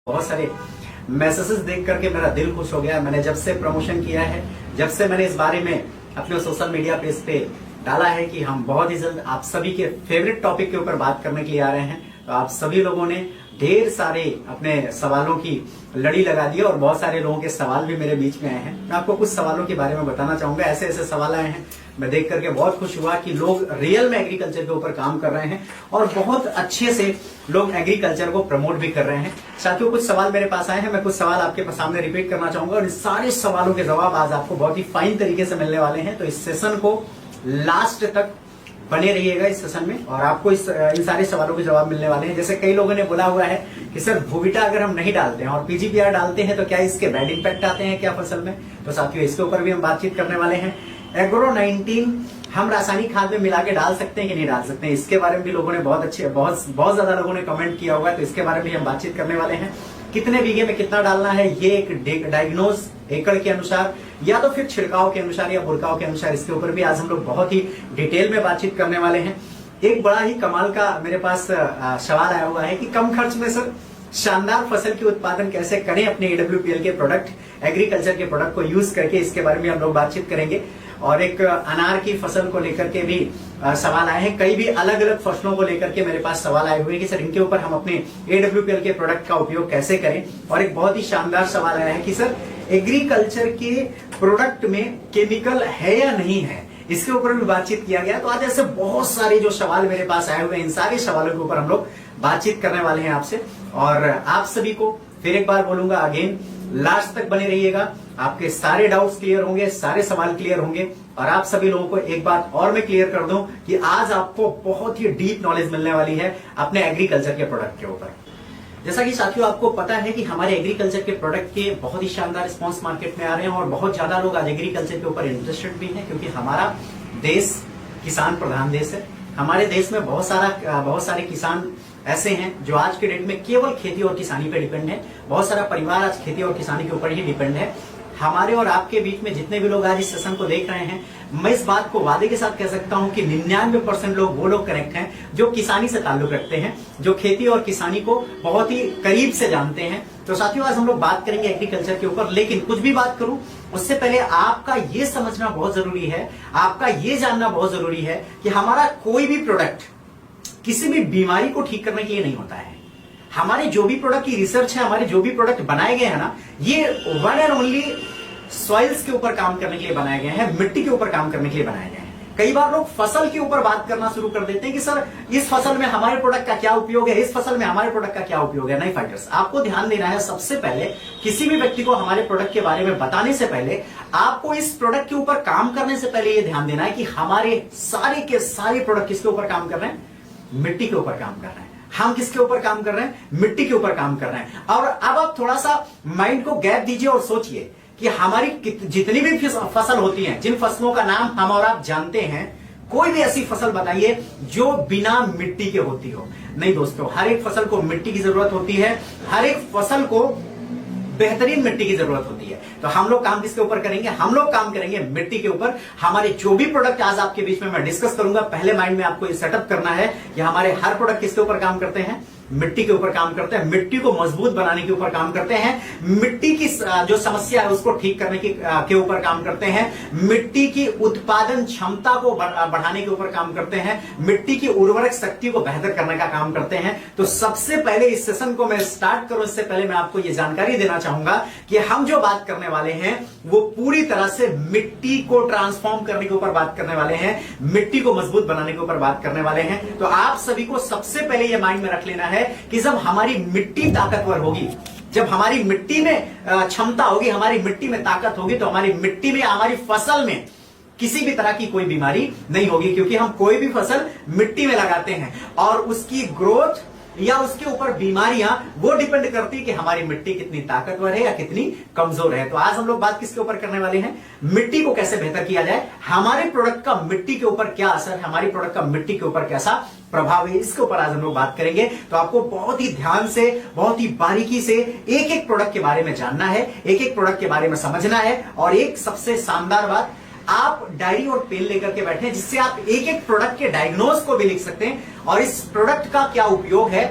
बहुत सारे मैसेजेस देख करके मेरा दिल खुश हो गया। मैंने जब से प्रमोशन किया है, जब से मैंने इस बारे में अपने सोशल मीडिया पेज पे डाला है कि हम बहुत ही जल्द आप सभी के फेवरेट टॉपिक के ऊपर बात करने के लिए आ रहे हैं, तो आप सभी लोगों ने ढेर सारे अपने सवालों की लड़ी लगा दी और बहुत सारे लोगों के सवाल भी मेरे बीच में आए हैं। मैं आपको कुछ सवालों के बारे में बताना चाहूंगा। ऐसे ऐसे सवाल आए हैं, मैं देख करके बहुत खुश हुआ कि लोग रियल में एग्रीकल्चर के ऊपर काम कर रहे हैं और बहुत अच्छे से लोग एग्रीकल्चर को प्रमोट भी कर रहे हैं। साथियों, कुछ सवाल मेरे पास आए हैं, मैं कुछ सवाल आपके सामने रिपीट करना चाहूंगा और इन सारे सवालों के जवाब आज आपको बहुत ही फाइन तरीके से मिलने वाले हैं। तो इस सेशन को लास्ट तक बने रहिएगा इस सेशन में और आपको इन सारे सवालों के जवाब मिलने वाले हैं। जैसे कई लोगों ने बोला हुआ है कि सर भूविटा अगर हम नहीं डालते हैं और पीजीपीआर डालते हैं तो क्या इसके बैड इंपैक्ट आते हैं क्या फसल में? तो साथियों, इसके ऊपर भी हम बातचीत करने वाले हैं। एग्रो 19 हम रासायनिक खाद में मिला के डाल सकते हैं कि नहीं डाल सकते हैं, इसके बारे में भी लोगों ने बहुत ज्यादा लोगों ने कमेंट किया हुआ है, तो इसके बारे में भी हम बातचीत करने वाले हैं। कितने बीघे में कितना डालना है, ये एक डायग्नोज एकड़ के अनुसार या तो फिर छिड़काव के अनुसार या बुरकाव के अनुसार, इसके ऊपर भी आज हम लोग बहुत ही डिटेल में बातचीत करने वाले हैं। एक बड़ा ही कमाल का मेरे पास सवाल आया हुआ है कि कम खर्च में सर शानदार फसल की उत्पादन कैसे करें अपने AWPL के प्रोडक्ट एग्रीकल्चर के प्रोडक्ट को यूज करके, इसके बारे में हम लोग बातचीत करेंगे। और एक अनार की फसल को लेकर के भी सवाल आए हैं। कई भी अलग अलग फसलों को लेकर के मेरे पास सवाल आए हुए हैं कि सर इनके ऊपर हम अपने AWPL के प्रोडक्ट का उपयोग कैसे करें। और एक बहुत ही शानदार सवाल आया है कि सर एग्रीकल्चर के प्रोडक्ट में केमिकल है या नहीं है, इसके ऊपर भी बातचीत किया गया। तो आज ऐसे बहुत सारे जो सवाल मेरे पास आए हुए हैं, इन सारे सवालों के ऊपर हम लोग बातचीत करने वाले हैं आपसे। और आप सभी को फिर एक बार बोलूंगा, अगेन लास्ट तक बने रहिएगा, आपके सारे डाउट्स क्लियर होंगे, सारे सवाल क्लियर होंगे। और आप सभी लोगों को एक बात और मैं क्लियर कर दूं कि आज आपको बहुत ही डीप नॉलेज मिलने वाली है अपने एग्रीकल्चर के प्रोडक्ट के ऊपर। जैसा कि साथियों आपको पता है कि हमारे एग्रीकल्चर के प्रोडक्ट के बहुत ही शानदार रिस्पॉन्स मार्केट में आ रहे हैं और बहुत ज्यादा लोग आज एग्रीकल्चर के ऊपर इंटरेस्टेड भी हैं, क्योंकि हमारा देश किसान प्रधान देश है। हमारे देश में बहुत सारे किसान ऐसे हैं जो आज के डेट में केवल खेती और किसानी पे डिपेंड है। बहुत सारा परिवार आज खेती और किसानी के ऊपर ही डिपेंड है। हमारे और आपके बीच में जितने भी लोग आज इस सेशन को देख रहे हैं, मैं इस बात को वादे के साथ कह सकता हूं कि 99% लोग वो लोग कनेक्ट हैं जो किसानी से ताल्लुक रखते हैं, जो खेती और किसानी को बहुत ही करीब से जानते हैं। तो साथियों, आज हम लोग बात करेंगे एग्रीकल्चर के ऊपर, लेकिन कुछ भी बात करूं उससे पहले आपका ये समझना बहुत जरूरी है, आपका ये जानना बहुत जरूरी है कि हमारा कोई भी प्रोडक्ट किसी भी बीमारी को ठीक करने के लिए नहीं होता है। हमारे जो भी प्रोडक्ट की रिसर्च है, हमारे जो भी प्रोडक्ट बनाए गए हैं ना, ये वन एंड ओनली सॉइल्स के ऊपर काम करने के लिए बनाए गए हैं, मिट्टी के ऊपर काम करने के लिए बनाए गए हैं। कई बार लोग फसल के ऊपर बात करना शुरू कर देते हैं कि सर इस फसल में हमारे प्रोडक्ट का क्या उपयोग है, इस फसल में हमारे प्रोडक्ट का क्या उपयोग है। नहीं फाइटर्स, आपको ध्यान देना है, सबसे पहले किसी भी व्यक्ति को हमारे प्रोडक्ट के बारे में बताने से पहले आपको इस प्रोडक्ट के ऊपर काम करने से पहले यह ध्यान देना है कि हमारे सारे के सारे प्रोडक्ट किसके ऊपर काम कर रहे हैं? मिट्टी के ऊपर काम कर रहे हैं। हम किसके ऊपर काम कर रहे हैं? मिट्टी के ऊपर काम कर रहे हैं। और अब आप थोड़ा सा माइंड को गैप दीजिए और सोचिए कि हमारी जितनी भी फसल होती हैं, जिन फसलों का नाम हम और आप जानते हैं, कोई भी ऐसी फसल बताइए जो बिना मिट्टी के होती हो। नहीं दोस्तों, हर एक फसल को मिट्टी की जरूरत होती है, हर एक फसल को बेहतरीन मिट्टी की जरूरत होती है। तो हम लोग काम किसके ऊपर करेंगे? हम लोग काम करेंगे मिट्टी के ऊपर। हमारे जो भी प्रोडक्ट आज आपके बीच में मैं डिस्कस करूंगा, पहले माइंड में आपको ये सेटअप करना है कि हमारे हर प्रोडक्ट किसके ऊपर काम करते हैं? मिट्टी के ऊपर काम करते हैं, मिट्टी को मजबूत बनाने के ऊपर काम करते हैं, मिट्टी की जो समस्या है उसको ठीक करने के ऊपर काम करते हैं, मिट्टी की उत्पादन क्षमता को बढ़ाने के ऊपर काम करते हैं, मिट्टी की उर्वरक शक्ति को बेहतर करने का काम करते हैं। तो सबसे पहले इस सेशन को मैं स्टार्ट करूं इससे पहले मैं आपको यह जानकारी देना चाहूंगा कि हम जो बात करने वाले हैं वो पूरी तरह से मिट्टी को ट्रांसफॉर्म करने के ऊपर बात करने वाले हैं, मिट्टी को मजबूत बनाने के ऊपर बात करने वाले हैं। तो आप सभी को सबसे पहले यह माइंड में रख लेना है कि जब हमारी मिट्टी ताकतवर होगी, जब हमारी मिट्टी में क्षमता होगी, हमारी मिट्टी में ताकत होगी, तो हमारी मिट्टी में, हमारी फसल में किसी भी तरह की कोई बीमारी नहीं होगी, क्योंकि हम कोई भी फसल मिट्टी में लगाते हैं और उसकी ग्रोथ या उसके ऊपर बीमारियां वो डिपेंड करती है कि हमारी मिट्टी कितनी ताकतवर है या कितनी कमजोर है। तो आज हम लोग बात किसके ऊपर करने वाले हैं? मिट्टी को कैसे बेहतर किया जाए, हमारे प्रोडक्ट का मिट्टी के ऊपर क्या असर है, हमारी प्रोडक्ट का मिट्टी के ऊपर कैसा प्रभाव है, इसके ऊपर आज हम लोग बात करेंगे। तो आपको बहुत ही ध्यान से, बहुत ही बारीकी से एक एक प्रोडक्ट के बारे में जानना है, एक एक प्रोडक्ट के बारे में समझना है। और एक सबसे शानदार बात, आप डायरी और पेन लेकर के बैठे, जिससे आप एक एक प्रोडक्ट के डायग्नोज को भी लिख सकते हैं और इस प्रोडक्ट का क्या उपयोग है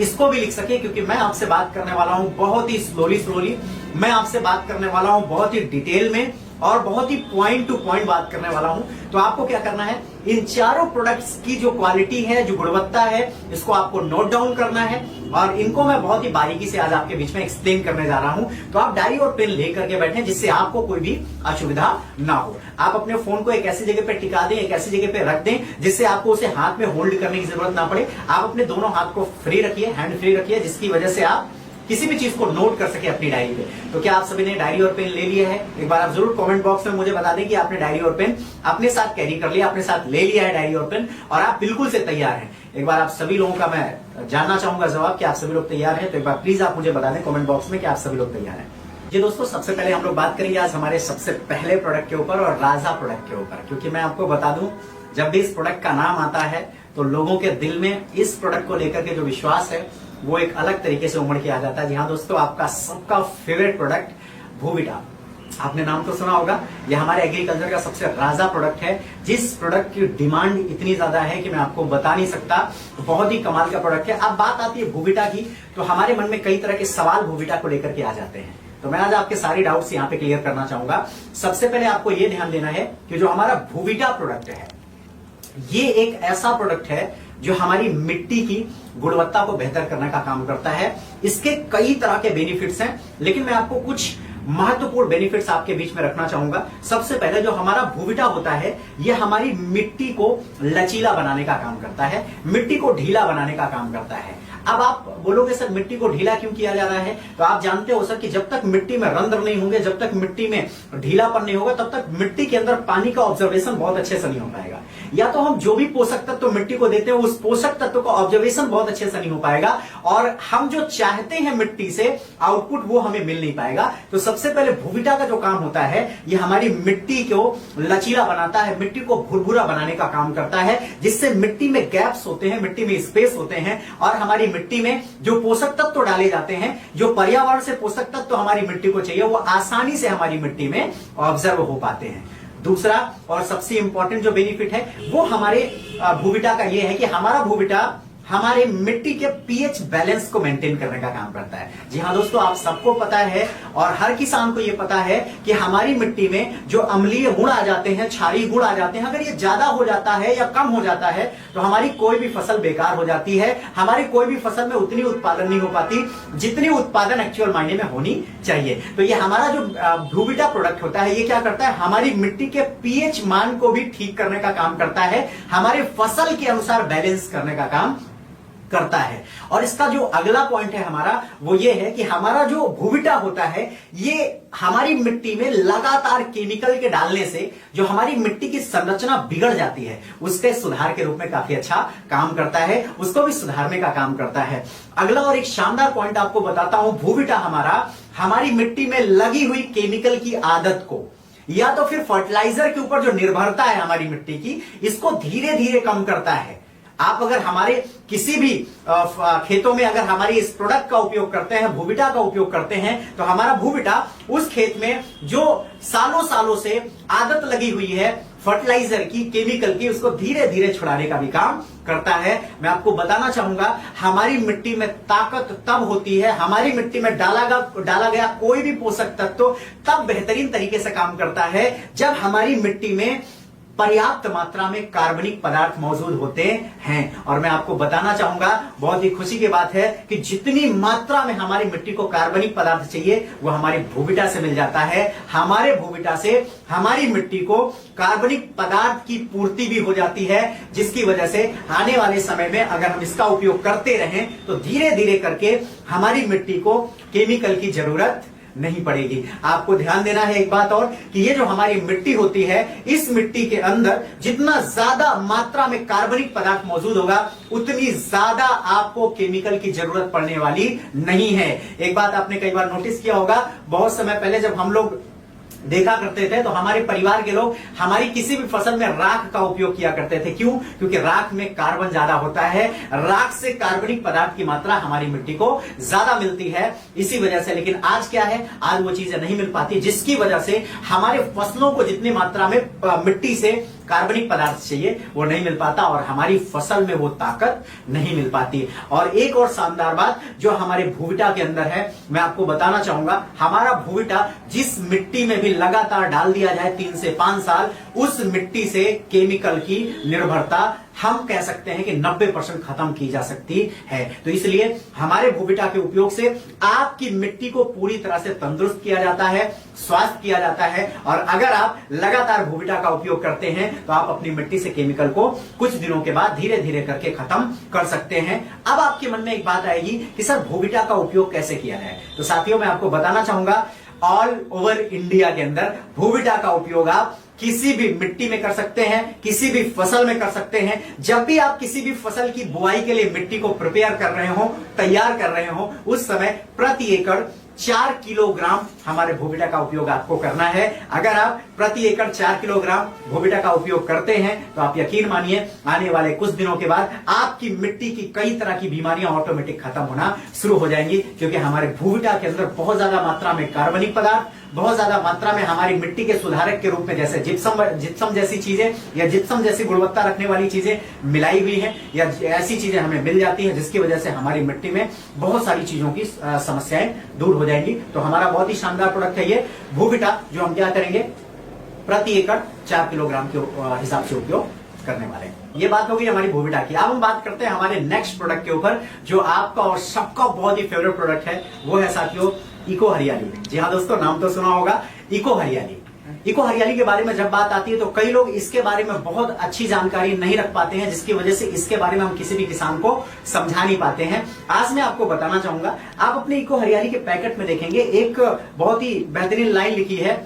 इसको भी लिख सके, क्योंकि मैं आपसे बात करने वाला हूं बहुत ही स्लोली, मैं आपसे बात करने वाला हूं बहुत ही डिटेल में और बहुत ही पॉइंट टू पॉइंट बात करने वाला हूं। तो आपको क्या करना है, इन चारों प्रोडक्ट्स की जो क्वालिटी है, जो गुणवत्ता है, इसको आपको नोट डाउन करना है और इनको मैं बहुत ही बारीकी से आज आपके बीच में एक्सप्लेन करने जा रहा हूं। तो आप डायरी और पेन लेकर के बैठें जिससे आपको कोई भी असुविधा ना हो। आप अपने फोन को एक ऐसी जगह पे टिका दें, एक ऐसी जगह पे रख दें जिससे आपको उसे हाथ में होल्ड करने की जरूरत ना पड़े। आप अपने दोनों हाथ को फ्री रखिए, हैंड फ्री रखिए, जिसकी वजह से आप किसी भी चीज को नोट कर सके अपनी डायरी पे। तो क्या आप सभी ने डायरी और पेन ले लिया है? एक बार आप जरूर कमेंट बॉक्स में मुझे बता दें कि आपने डायरी और पेन अपने साथ कैरी कर लिया, अपने साथ ले लिया है डायरी और पेन, और आप बिल्कुल से तैयार हैं। एक बार आप सभी लोगों का मैं जानना चाहूंगा जवाब कि आप सभी लोग तैयार हैं। तो एक बार प्लीज आप मुझे बता दें कमेंट बॉक्स में कि आप सभी लोग तैयार हैं। जी दोस्तों, सबसे पहले हम लोग बात करेंगे आज हमारे सबसे पहले प्रोडक्ट के ऊपर और राजा प्रोडक्ट के ऊपर, क्योंकि मैं आपको बता दूं जब भी इस प्रोडक्ट का नाम आता है तो लोगों के दिल में इस प्रोडक्ट को लेकर के जो विश्वास है वो एक अलग तरीके से उमड़ के आ जाता है। जी हाँ दोस्तों, आपका सबका फेवरेट प्रोडक्ट भूविटा, आपने नाम तो सुना होगा। यह हमारे एग्रीकल्चर का सबसे राजा प्रोडक्ट है, जिस प्रोडक्ट की डिमांड इतनी ज्यादा है कि मैं आपको बता नहीं सकता। बहुत ही कमाल का प्रोडक्ट है। अब बात आती है भूविटा की, तो हमारे मन में कई तरह के सवाल भूविटा को लेकर के आ जाते हैं। तो मैं आज आपके सारी डाउट्स यहाँ पे क्लियर करना चाहूंगा। सबसे पहले आपको यह ध्यान देना है कि जो हमारा भूविटा प्रोडक्ट है, ये एक ऐसा प्रोडक्ट है जो हमारी मिट्टी की गुणवत्ता को बेहतर करने का काम करता है। इसके कई तरह के बेनिफिट्स हैं, लेकिन मैं आपको कुछ महत्वपूर्ण बेनिफिट्स आपके बीच में रखना चाहूंगा। सबसे पहले जो हमारा भूविटा होता है, यह हमारी मिट्टी को लचीला बनाने का काम करता है, मिट्टी को ढीला बनाने का काम करता है। अब आप बोलोगे सर मिट्टी को ढीला क्यों किया जा रहा है? तो आप जानते हो सर कि जब तक मिट्टी में रंध्र नहीं होंगे, जब तक मिट्टी में ढीलापन नहीं होगा, तब तक मिट्टी के अंदर पानी का ऑब्जर्वेशन बहुत अच्छे से नहीं हो पाएगा। या तो हम जो भी पोषक तत्व मिट्टी को देते हैं, उस पोषक तत्व का ऑब्जर्वेशन बहुत अच्छे से नहीं हो पाएगा और हम जो चाहते हैं मिट्टी से आउटपुट वो हमें मिल नहीं पाएगा। तो सबसे पहले भूविटा का जो काम होता है, ये हमारी मिट्टी को लचीला बनाता है, मिट्टी को भुरभुरा बनाने का काम करता है, जिससे मिट्टी में गैप्स होते हैं, मिट्टी में स्पेस होते हैं और हमारी मिट्टी में जो पोषक तत्व डाले जाते हैं, जो पर्यावरण से पोषक तत्व हमारी मिट्टी को चाहिए, वो आसानी से हमारी मिट्टी में ऑब्जर्व हो पाते हैं। दूसरा और सबसे इंपॉर्टेंट जो बेनिफिट है वो हमारे भूविटा का ये है कि हमारा भूविटा हमारे मिट्टी के पीएच बैलेंस को मेंटेन करने का काम करता है। जी हाँ दोस्तों, आप सबको पता है और हर किसान को यह पता है कि हमारी मिट्टी में जो अम्लीय गुण आ जाते हैं, क्षारीय गुण आ जाते हैं, अगर ये ज्यादा हो जाता है या कम हो जाता है तो हमारी कोई भी फसल बेकार हो जाती है, हमारी कोई भी फसल में उतनी उत्पादन नहीं हो पाती जितनी उत्पादन एक्चुअल मायने में होनी चाहिए। तो ये हमारा जो भूविटा प्रोडक्ट होता है, ये क्या करता है, हमारी मिट्टी के पीएच मान को भी ठीक करने का काम करता है, हमारे फसल के अनुसार बैलेंस करने का काम करता है। और इसका जो अगला पॉइंट है हमारा, वो ये है कि हमारा जो भूविटा होता है, ये हमारी मिट्टी में लगातार केमिकल के डालने से जो हमारी मिट्टी की संरचना बिगड़ जाती है, उसके सुधार के रूप में काफी अच्छा काम करता है, उसको भी सुधारने का काम करता है। अगला और एक शानदार पॉइंट आपको बताता हूं, भूविटा हमारी मिट्टी में लगी हुई केमिकल की आदत को या तो फिर फर्टिलाइजर के ऊपर जो निर्भरता है हमारी मिट्टी की, इसको धीरे धीरे कम करता है। आप अगर हमारे किसी भी खेतों में अगर हमारी इस प्रोडक्ट का उपयोग करते हैं, भूविटा का उपयोग करते हैं, तो हमारा भूविटा उस खेत में जो सालों सालों से आदत लगी हुई है फर्टिलाइजर की, केमिकल की, उसको धीरे धीरे छुड़ाने का भी काम करता है। मैं आपको बताना चाहूंगा, हमारी मिट्टी में ताकत तब होती है, हमारी मिट्टी में डाला गया कोई भी पोषक तत्व तब बेहतरीन तरीके से काम करता है जब हमारी मिट्टी में पर्याप्त मात्रा में कार्बनिक पदार्थ मौजूद होते हैं। और मैं आपको बताना चाहूंगा, बहुत ही खुशी की बात है कि जितनी मात्रा में हमारी मिट्टी को कार्बनिक पदार्थ चाहिए वो हमारे भूविटा से मिल जाता है। हमारे भूविटा से हमारी मिट्टी को कार्बनिक पदार्थ की पूर्ति भी हो जाती है, जिसकी वजह से आने वाले समय में अगर हम इसका उपयोग करते रहें तो धीरे धीरे करके हमारी मिट्टी को केमिकल की जरूरत नहीं पड़ेगी। आपको ध्यान देना है एक बात और, कि ये जो हमारी मिट्टी होती है, इस मिट्टी के अंदर जितना ज्यादा मात्रा में कार्बनिक पदार्थ मौजूद होगा, उतनी ज्यादा आपको केमिकल की जरूरत पड़ने वाली नहीं है। एक बात आपने कई बार नोटिस किया होगा, बहुत समय पहले जब हम लोग देखा करते थे तो हमारे परिवार के लोग हमारी किसी भी फसल में राख का उपयोग किया करते थे। क्यों? क्योंकि राख में कार्बन ज्यादा होता है, राख से कार्बनिक पदार्थ की मात्रा हमारी मिट्टी को ज्यादा मिलती है, इसी वजह से। लेकिन आज क्या है, आज वो चीजें नहीं मिल पाती, जिसकी वजह से हमारे फसलों को जितनी मात्रा में मिट्टी से कार्बनिक पदार्थ चाहिए वो नहीं मिल पाता और हमारी फसल में वो ताकत नहीं मिल पाती। और एक और शानदार बात जो हमारे भूविटा के अंदर है, मैं आपको बताना चाहूंगा, हमारा भूविटा जिस मिट्टी में भी लगातार डाल दिया जाए 3 से 5 साल, उस मिट्टी से केमिकल की निर्भरता हम कह सकते हैं कि 90% खत्म की जा सकती है। तो इसलिए हमारे भूविटा के उपयोग से आपकी मिट्टी को पूरी तरह से तंदुरुस्त किया जाता है, स्वास्थ्य किया जाता है। और अगर आप लगातार भूविटा का उपयोग करते हैं तो आप अपनी मिट्टी से केमिकल को कुछ दिनों के बाद धीरे धीरे करके खत्म कर सकते हैं। अब आपके मन में एक बात आएगी कि सर भूविटा का उपयोग कैसे किया जाए। तो साथियों मैं आपको बताना चाहूंगा, ऑल ओवर इंडिया के अंदर भूविटा का उपयोग आप किसी भी मिट्टी में कर सकते हैं, किसी भी फसल में कर सकते हैं। जब भी आप किसी भी फसल की बुआई के लिए मिट्टी को प्रिपेयर कर रहे हो, तैयार कर रहे हो, उस समय प्रति एकड़ 4 किलोग्राम हमारे भूविटा का उपयोग आपको करना है। अगर आप प्रति एकड़ 4 किलोग्राम भूविटा का उपयोग करते हैं तो आप यकीन मानिए आने वाले कुछ दिनों के बाद आपकी मिट्टी की कई तरह की बीमारियां ऑटोमेटिक खत्म होना शुरू हो जाएंगी, क्योंकि हमारे भूविटा के अंदर बहुत ज्यादा मात्रा में कार्बनिक पदार्थ, बहुत ज्यादा मात्रा में हमारी मिट्टी के सुधारक के रूप में जैसे जिप्सम जैसी चीजें या जिप्सम जैसी गुणवत्ता रखने वाली चीजें मिलाई हुई हैं, या ऐसी चीजें हमें मिल जाती हैं जिसकी वजह से हमारी मिट्टी में बहुत सारी चीजों की समस्याएं दूर हो जाएंगी। तो हमारा बहुत ही शानदार प्रोडक्ट है ये भूविटा, जो हम क्या करेंगे प्रति एकड़ 4 किलोग्राम के हिसाब से उपयोग करने वाले हैं। ये बात होगी हमारी भूविटा की। अब हम बात करते हैं हमारे नेक्स्ट प्रोडक्ट के ऊपर, जो आपका और सबका बहुत ही फेवरेट प्रोडक्ट है, वो है साथियों इको हरियाली। जी हाँ दोस्तों, नाम तो सुना होगा, इको हरियाली। इको हरियाली के बारे में जब बात आती है तो कई लोग इसके बारे में बहुत अच्छी जानकारी नहीं रख पाते हैं, जिसकी वजह से इसके बारे में हम किसी भी किसान को समझा नहीं पाते हैं। आज मैं आपको बताना चाहूंगा, आप अपने इको हरियाली के पैकेट में देखेंगे एक बहुत ही बेहतरीन लाइन लिखी है,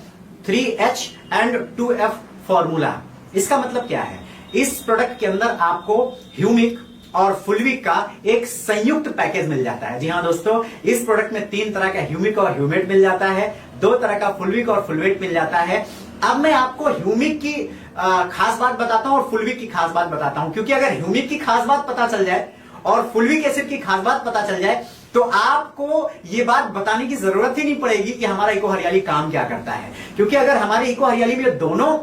3H and 2F फॉर्मूला। इसका मतलब क्या है? इस प्रोडक्ट के अंदर आपको ह्यूमिक और फुलविक का एक संयुक्त पैकेज मिल जाता है। जी हाँ दोस्तों, इस प्रोडक्ट में 3 तरह का ह्यूमिक और ह्यूमेट मिल जाता है, 2 तरह का फुलविक और फुलवेट मिल जाता है। अब मैं आपको ह्यूमिक की खास बात बताता हूं और फुलविक की खास बात बताता हूं, क्योंकि अगर ह्यूमिक की खास बात पता चल जाए और फुलविक एसिड की खास बात पता चल जाए तो आपको ये बात बताने की जरूरत ही नहीं पड़ेगी कि हमारा इको हरियाली काम क्या करता है। क्योंकि अगर हमारे इको हरियाली में दोनों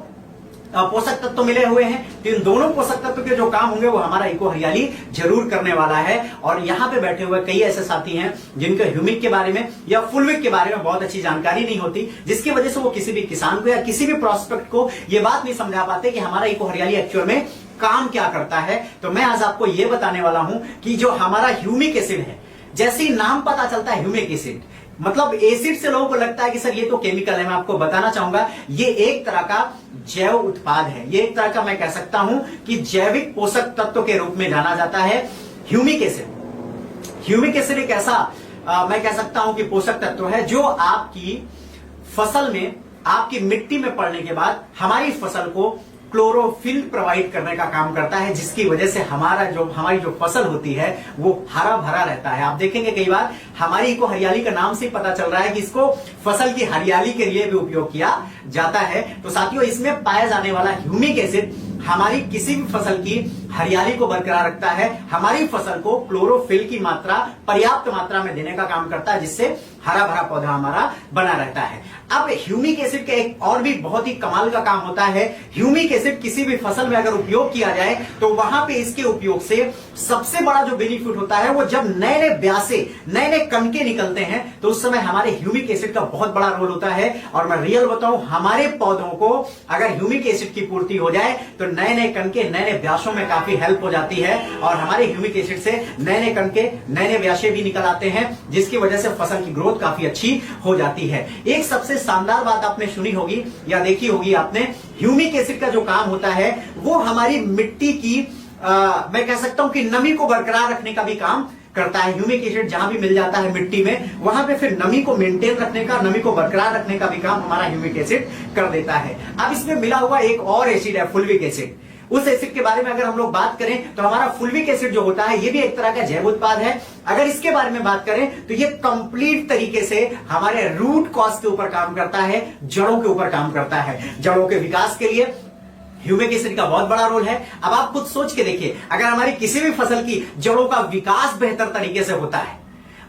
पोषक तत्व मिले हुए हैं तो इन दोनों पोषक तत्व के जो काम होंगे वो हमारा इको हरियाली जरूर करने वाला है। और यहाँ पे बैठे हुए कई ऐसे साथी हैं जिनको ह्यूमिक के बारे में या फुलविक के बारे में बहुत अच्छी जानकारी नहीं होती, जिसकी वजह से वो किसी भी किसान को या किसी भी प्रोस्पेक्ट को ये बात नहीं समझा पाते कि हमारा इको हरियाली एक्चुअल में काम क्या करता है। तो मैं आज आपको ये बताने वाला हूं कि जो हमारा ह्यूमिक एसिड है, जैसे ही नाम पता चलता है ह्यूमिक एसिड, मतलब एसिड से लोगों को लगता है कि सर ये तो केमिकल है। मैं आपको बताना चाहूंगा ये एक तरह का जैव उत्पाद है, ये एक तरह का मैं कह सकता हूं कि जैविक पोषक तत्व के रूप में जाना जाता है ह्यूमिक एसिड। ह्यूमिक एसिड एक ऐसा मैं कह सकता हूं कि पोषक तत्व है जो आपकी फसल में, आपकी मिट्टी में पड़ने के बाद हमारी फसल को क्लोरोफिल प्रोवाइड करने का काम करता है, जिसकी वजह से हमारी जो फसल होती है वो हरा भरा रहता है। आप देखेंगे कई बार हमारी इको हरियाली का नाम से ही पता चल रहा है कि इसको फसल की हरियाली के लिए भी उपयोग किया जाता है। तो साथियों, इसमें पाया जाने वाला ह्यूमिक एसिड हमारी किसी भी फसल की हरियाली को बरकरार रखता है, हमारी फसल को क्लोरोफिल की मात्रा पर्याप्त मात्रा में देने का काम करता है, जिससे हरा भरा पौधा हमारा बना रहता है। अब ह्यूमिक एसिड का एक और भी बहुत ही कमाल का काम होता है। ह्यूमिक एसिड किसी भी फसल में अगर उपयोग किया जाए तो वहां पे इसके उपयोग से सबसे बड़ा जो बेनिफिट होता है वो जब नए नए ब्यासे, नए नए कणके निकलते हैं तो उस समय हमारे ह्यूमिक एसिड का बहुत बड़ा रोल होता है। और मैं रियल बताऊं, हमारे पौधों को अगर ह्यूमिक एसिड की पूर्ति हो जाए तो नए नए कणके, नए नए ब्यासों में काफी हेल्प हो जाती है और हमारे ह्यूमिक एसिड से नए नए कणके, नए नए ब्यासे भी निकल आते हैं, जिसकी वजह से फसल की ग्रोथ काफी अच्छी हो जाती है। एक सबसे शानदार बात आपने सुनी होगी या देखी होगी आपने, ह्यूमिक एसिड का जो काम होता है वो हमारी मिट्टी की मैं कह सकता हूं कि नमी को बरकरार रखने का भी काम करता है। ह्यूमिक एसिड जहां भी मिल जाता है मिट्टी में, वहां पे फिर नमी को मेंटेन रखने का, नमी को बरकरार रखने का भी काम हमारा ह्यूमिक एसिड कर देता है। अब इसमें मिला हुआ एक और एसिड है, फुलविक एसिड। उस एसिड के बारे में अगर हम लोग बात करें तो हमारा फुलविक एसिड जो होता है ये भी एक तरह का जैव उत्पाद है। अगर इसके बारे में बात करें तो ये कंप्लीट तरीके से हमारे रूट कॉज के ऊपर काम करता है, जड़ों के ऊपर काम करता है। जड़ों के विकास के लिए ह्यूमिक एसिड का बहुत बड़ा रोल है। अब आप खुद सोच के देखिए, अगर हमारी किसी भी फसल की जड़ों का विकास बेहतर तरीके से होता है,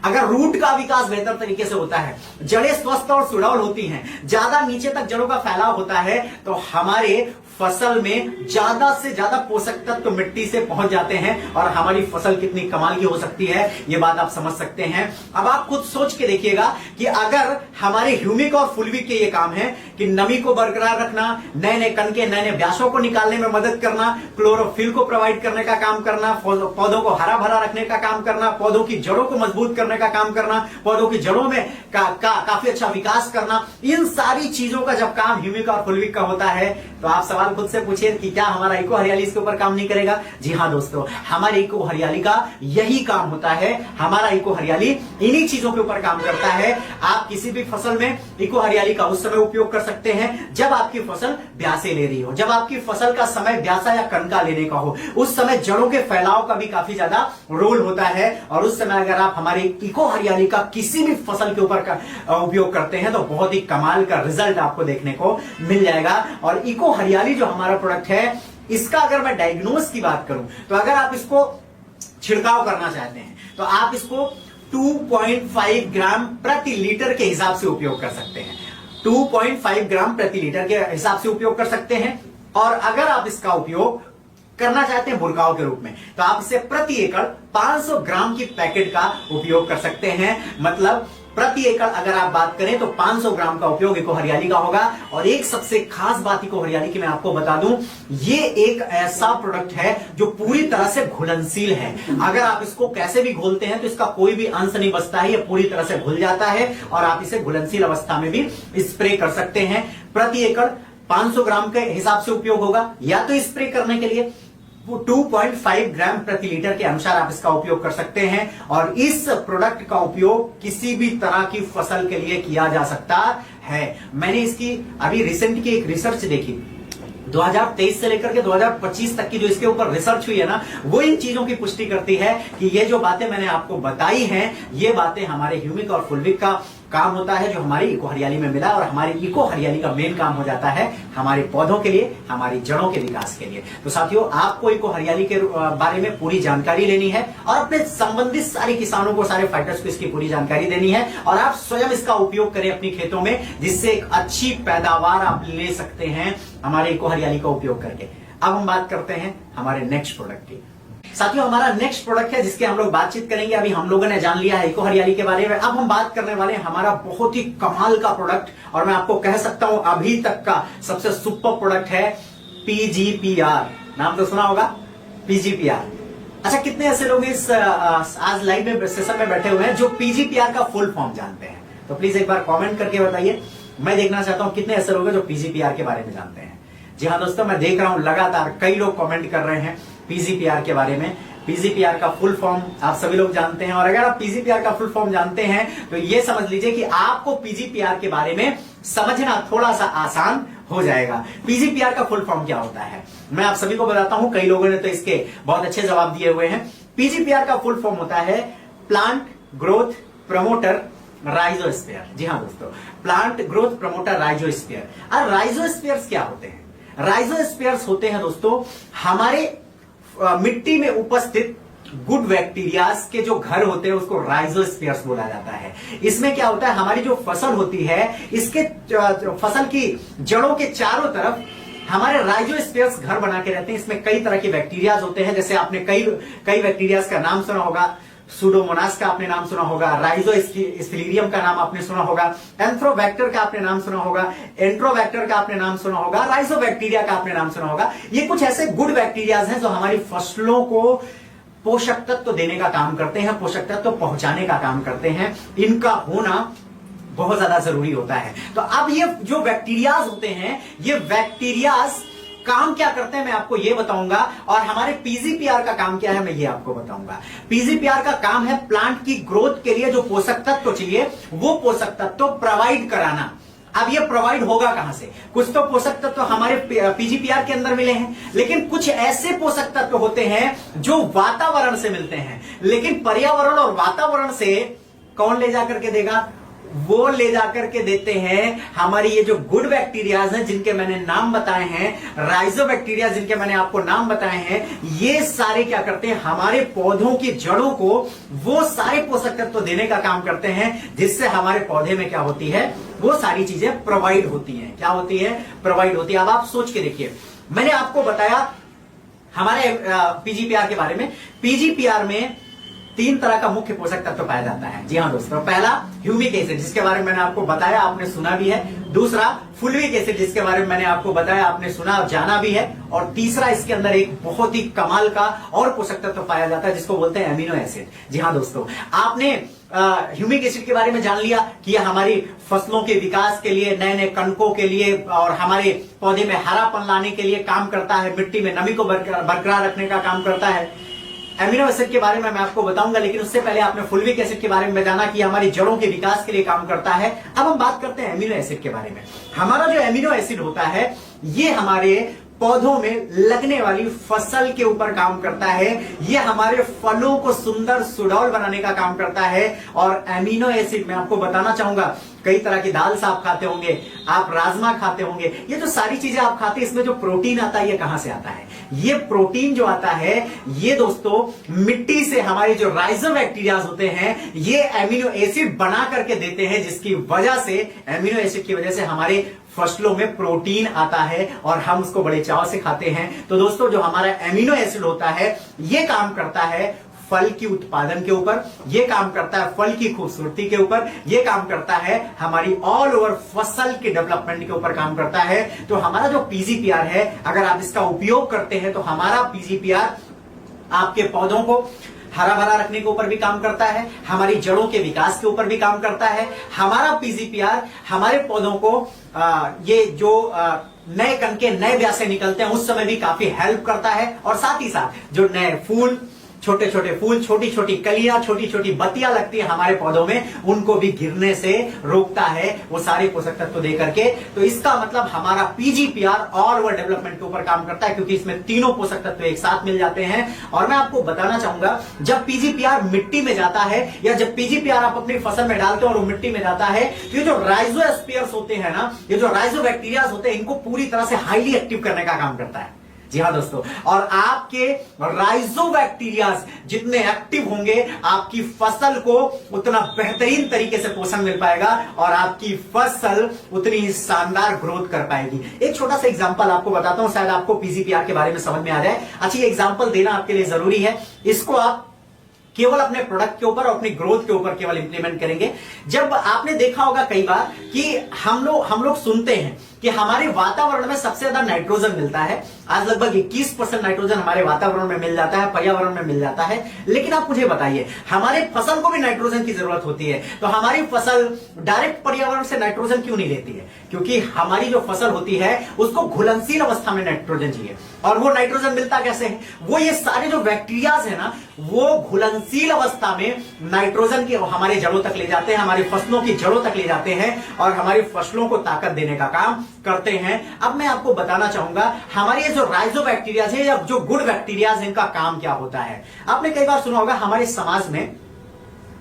अगर रूट का विकास बेहतर तरीके से होता है, जड़ें स्वस्थ और सुडौल होती हैं, ज्यादा नीचे तक जड़ों का फैलाव होता है, तो हमारे फसल में ज्यादा से ज्यादा पोषक तत्व मिट्टी से पहुंच जाते हैं और हमारी फसल कितनी कमाल की हो सकती है, यह बात आप समझ सकते हैं। अब आप खुद सोच के देखिएगा कि अगर हमारे ह्यूमिक और फुल्विक के ये काम है कि नमी को बरकरार रखना, नए नए कण नए नए व्यासों को निकालने में मदद करना, क्लोरोफिल को प्रोवाइड करने का काम करना, पौधों को हरा भरा रखने का काम करना, पौधों की जड़ों को मजबूत करने का काम करना, पौधों की जड़ों में काफी अच्छा विकास करना, इन सारी चीजों का जब काम ह्यूमिक और फुल्विक का होता है तो आप सवाल खुद से पूछिए कि क्या हमारा इको हरियाली इसके ऊपर काम नहीं करेगा? जी हां दोस्तों, हमारे इको हरियाली का यही काम होता है। हमारा इको हरियाली इन्हीं चीजों के ऊपर काम करता है। आप किसी भी फसल में इको हरियाली का उस समय उपयोग कर सकते हैं जब आपकी फसल ब्यासे ले रही हो, जब आपकी फसल का समय ब्यासा या कणका लेने का हो। उस समय जड़ों के फैलाव का भी काफी ज्यादा रोल होता है और उस समय अगर आप हमारे इको हरियाली का किसी भी फसल के ऊपर का उपयोग करते हैं तो बहुत ही कमाल का रिजल्ट आपको देखने को मिल जाएगा। और इको हरियाली जो हमारा प्रोडक्ट है, इसका अगर मैं डायग्नोस की बात करूं तो अगर आप इसको छिड़काव करना चाहते हैं तो आप इसको 2.5 ग्राम प्रति लीटर के हिसाब से उपयोग कर सकते हैं। 2.5 ग्राम प्रति लीटर के हिसाब से उपयोग कर सकते हैं। और अगर आप इसका उपयोग करना चाहते हैं बुरकाव के रूप में तो आप इसे प्रति एकड़ 500 ग्राम की पैकेट का उपयोग कर सकते हैं। मतलब प्रति एकड़ अगर आप बात करें तो 500 ग्राम का उपयोग इको हरियाली का होगा। और एक सबसे खास बात इको हरियाली की मैं आपको बता दूं, ये एक ऐसा प्रोडक्ट है जो पूरी तरह से घुलनशील है। अगर आप इसको कैसे भी घोलते हैं तो इसका कोई भी अंश नहीं बचता है, ये पूरी तरह से घुल जाता है और आप इसे घुलनशील अवस्था में भी स्प्रे कर सकते हैं। प्रति एकड़ 500 ग्राम के हिसाब से उपयोग होगा, या तो स्प्रे करने के लिए 2.5 ग्राम प्रति लीटर के अनुसार आप इसका उपयोग कर सकते हैं। और इस प्रोडक्ट का उपयोग किसी भी तरह की फसल के लिए किया जा सकता है। मैंने इसकी अभी रिसेंट की एक रिसर्च देखी, 2023 से लेकर के 2025 तक की जो इसके ऊपर रिसर्च हुई है ना, वो इन चीजों की पुष्टि करती है कि ये जो बातें मैंने आपको बताई हैं, ये बातें हमारे ह्यूमिक और फुल्विक का काम होता है जो हमारी इको हरियाली में मिला। और हमारी इको हरियाली का मेन काम हो जाता है हमारे पौधों के लिए, हमारी जड़ों के विकास के लिए। तो साथियों, आपको इको हरियाली के बारे में पूरी जानकारी लेनी है और अपने संबंधित सारे किसानों को, सारे फाइटर्स को इसकी पूरी जानकारी देनी है और आप स्वयं इसका उपयोग करें अपनी खेतों में, जिससे एक अच्छी पैदावार आप ले सकते हैं हमारे इको हरियाली का उपयोग करके। अब हम बात करते हैं हमारे नेक्स्ट प्रोडक्ट की। साथियों, हमारा नेक्स्ट प्रोडक्ट है जिसके हम लोग बातचीत करेंगे। अभी हम लोगों ने जान लिया है इको हरियाली के बारे में। अब हम बात करने वाले हैं हमारा बहुत ही कमाल का प्रोडक्ट, और मैं आपको कह सकता हूं अभी तक का सबसे सुपर प्रोडक्ट है पीजीपीआर। नाम तो सुना होगा, पीजीपीआर। अच्छा, कितने ऐसे लोग इस आज लाइव में सेशन में बैठे हुए हैं जो पीजीपीआर का फुल फॉर्म जानते हैं? तो प्लीज एक बार कॉमेंट करके बताइए। मैं देखना चाहता हूं कितने ऐसे लोग हैं जो पीजीपीआर के बारे में जानते हैं। जी हाँ दोस्तों, मैं देख रहा हूं लगातार कई लोग कमेंट कर रहे हैं पीजीपीआर के बारे में। पीजीपीआर का फुल फॉर्म आप सभी लोग जानते हैं, और अगर आप पीजीपीआर का फुल फॉर्म जानते हैं तो ये समझ लीजिए कि आपको पीजीपीआर के बारे में समझना थोड़ा सा आसान हो जाएगा। पीजीपीआर का फुल फॉर्म क्या होता है मैं आप सभी को बताता हूं। कई लोगों ने तो इसके बहुत अच्छे जवाब दिए हुए हैं। पीजीपीआर का फुल फॉर्म होता है प्लांट ग्रोथ प्रमोटर राइजोस्फीयर। जी हाँ दोस्तों, प्लांट ग्रोथ प्रमोटर राइजोस्फीयर। और राइजोस्फीयर्स क्या होते हैं? राइजोस्फीयर्स होते हैं दोस्तों हमारे मिट्टी में उपस्थित गुड बैक्टीरियाज के जो घर होते हैं, उसको राइजोस्फीयर्स बोला जाता है। इसमें क्या होता है, हमारी जो फसल होती है, इसके फसल की जड़ों के चारों तरफ हमारे राइजोस्फीयर्स घर बना के रहते हैं। इसमें कई तरह के बैक्टीरियाज होते हैं, जैसे आपने कई बैक्टीरियाज का नाम सुना होगा। सूडोमोनास का आपने नाम सुना होगा, राइजोस्फिलिरियम का नाम आपने सुना होगा, एंथ्रोबैक्टर का आपने नाम सुना होगा, एंट्रोबैक्टर का आपने नाम सुना होगा, राइजोबैक्टीरिया का आपने नाम सुना होगा। ये कुछ ऐसे गुड बैक्टीरियाज हैं जो हमारी फसलों को पोषक तत्व देने का काम करते हैं, पोषक तत्व पहुंचाने का काम करते हैं। इनका होना बहुत ज्यादा जरूरी होता है। तो अब ये जो बैक्टीरियाज होते हैं, ये बैक्टीरियाज काम क्या करते हैं मैं आपको ये बताऊंगा, और हमारे पीजीपीआर का काम क्या है मैं ये आपको बताऊंगा। पीजीपीआर का काम है प्लांट की ग्रोथ के लिए जो पोषक तत्व चाहिए वो पोषक तत्व प्रोवाइड कराना। अब ये प्रोवाइड होगा कहां से? कुछ तो पोषक तत्व हमारे पीजीपीआर के अंदर मिले हैं, लेकिन कुछ ऐसे पोषक तत्व होते हैं जो वातावरण से मिलते हैं। लेकिन पर्यावरण और वातावरण से कौन ले जाकर के देगा? वो ले जाकर के देते हैं हमारी ये जो गुड बैक्टीरियाज हैं जिनके मैंने नाम बताए हैं, राइजोबैक्टीरिया जिनके मैंने आपको नाम बताए हैं, ये सारे क्या करते हैं हमारे पौधों की जड़ों को वो सारे पोषक तत्व देने का काम करते हैं, जिससे हमारे पौधे में क्या होती है, वो सारी चीजें प्रोवाइड होती हैं। क्या होती है? प्रोवाइड होती है। अब आप सोच के देखिए, मैंने आपको बताया हमारे पीजीपीआर के बारे में। पीजीपीआर में 3 तरह का मुख्य पोषक तत्व पाया जाता है। जी हाँ दोस्तों, पहला ह्यूमिक एसिड, जिसके बारे में मैंने आपको बताया, आपने सुना भी है। दूसरा फुल्विक एसिड, जिसके बारे में मैंने आपको बताया, आपने सुना और जाना भी है। और तीसरा इसके अंदर एक बहुत ही कमाल का और पोषक तत्व पाया जाता है जिसको बोलते हैं एमिनो एसिड। जी हाँ दोस्तों, आपने ह्यूमिक एसिड के बारे में जान लिया कि यह हमारी फसलों के विकास के लिए, नए नए कणकों के लिए और हमारे पौधे में हरापन लाने के लिए काम करता है, मिट्टी में नमी को बरकरार रखने का काम करता है। एमिनो एसिड के बारे में मैं आपको बताऊंगा, लेकिन उससे पहले आपने फुल्विक एसिड के बारे में जाना कि हमारी जड़ों के विकास के लिए काम करता है। अब हम बात करते हैं एमिनो एसिड के बारे में। हमारा जो एमिनो एसिड होता है ये हमारे पौधों में लगने वाली फसल के ऊपर काम करता है। यह हमारे फलों को सुंदर सुडौल बनाने का काम करता है। और एमिनो एसिड मैं आपको बताना चाहूंगा, कई तरह की दाल से आप खाते होंगे, आप राजमा खाते होंगे, ये जो सारी चीजें आप खाते हैं, इसमें जो प्रोटीन आता है ये कहां से आता है? ये प्रोटीन जो आता है ये दोस्तों मिट्टी से हमारे जो राइजोबैक्टीरियाज होते हैं ये एमिनो एसिड बना करके देते हैं, जिसकी वजह से एमिनो एसिड की वजह से हमारे फसलों में प्रोटीन आता है और हम उसको बड़े चाव से खाते हैं। तो दोस्तों जो हमारा एमिनो एसिड होता है ये काम करता है फल की उत्पादन के ऊपर, ये काम करता है फल की खूबसूरती के ऊपर, ये काम करता है हमारी ऑल ओवर फसल के डेवलपमेंट के ऊपर काम करता है। तो हमारा जो पीजीपीआर है, अगर आप इसका उपयोग करते हैं तो हमारा पीजीपीआर आपके पौधों को हरा भरा रखने के ऊपर भी काम करता है, हमारी जड़ों के विकास के ऊपर भी काम करता है। हमारा पीजीपीआर हमारे पौधों को ये जो नए कणके नए ब्याज से निकलते हैं उस समय भी काफी हेल्प करता है। और साथ ही साथ जो नए फूल, छोटे छोटे फूल, छोटी छोटी कलियां, छोटी छोटी बत्तियां लगती है हमारे पौधों में, उनको भी गिरने से रोकता है वो सारे पोषक तत्व दे करके। तो इसका मतलब हमारा पीजीपीआर ऑल ओवर डेवलपमेंट के ऊपर काम करता है, क्योंकि इसमें तीनों पोषक तत्व एक साथ मिल जाते हैं। और मैं आपको बताना चाहूंगा, जब पीजीपीआर मिट्टी में जाता है या जब पीजीपीआर आप अपनी फसल में डालते हैं और वो मिट्टी में जाता है, तो ये जो राइजोस्फीयर्स होते हैं ना, ये जो राइजोबैक्टीरियाज होते हैं, इनको पूरी तरह से हाईली एक्टिव करने का काम करता है। जी हाँ दोस्तों, और आपके राइजोबैक्टीरियाज जितने एक्टिव होंगे आपकी फसल को उतना बेहतरीन तरीके से पोषण मिल पाएगा और आपकी फसल उतनी ही शानदार ग्रोथ कर पाएगी। एक छोटा सा एग्जांपल आपको बताता हूं, शायद आपको पीजीपीआर के बारे में समझ में आ जाए। अच्छा, ये एग्जांपल देना आपके लिए जरूरी है, इसको आप केवल अपने प्रोडक्ट के ऊपर और अपनी ग्रोथ के ऊपर केवल इंप्लीमेंट करेंगे। जब आपने देखा होगा कई बार कि हम लोग सुनते हैं कि हमारे वातावरण में सबसे ज्यादा नाइट्रोजन मिलता है। आज लगभग 21% नाइट्रोजन हमारे वातावरण में मिल जाता है, पर्यावरण में मिल जाता है। लेकिन आप मुझे बताइए, हमारे फसल को भी नाइट्रोजन की जरूरत होती है, तो हमारी फसल डायरेक्ट पर्यावरण से नाइट्रोजन क्यों नहीं लेती है? क्योंकि हमारी जो फसल होती है उसको घुलनशील अवस्था में नाइट्रोजन चाहिए। और वो नाइट्रोजन मिलता कैसे है? वो ये सारे जो बैक्टीरियाज है ना, वो घुलनशील अवस्था में नाइट्रोजन की हमारे जड़ों तक ले जाते हैं, हमारी फसलों की जड़ों तक ले जाते हैं और हमारी फसलों को ताकत देने का काम करते हैं। अब मैं आपको बताना चाहूंगा हमारे जो राइजोबैक्टीरियाज है या जो गुड बैक्टीरियाज है, इनका काम क्या होता है। आपने कई बार सुना होगा, हमारे समाज में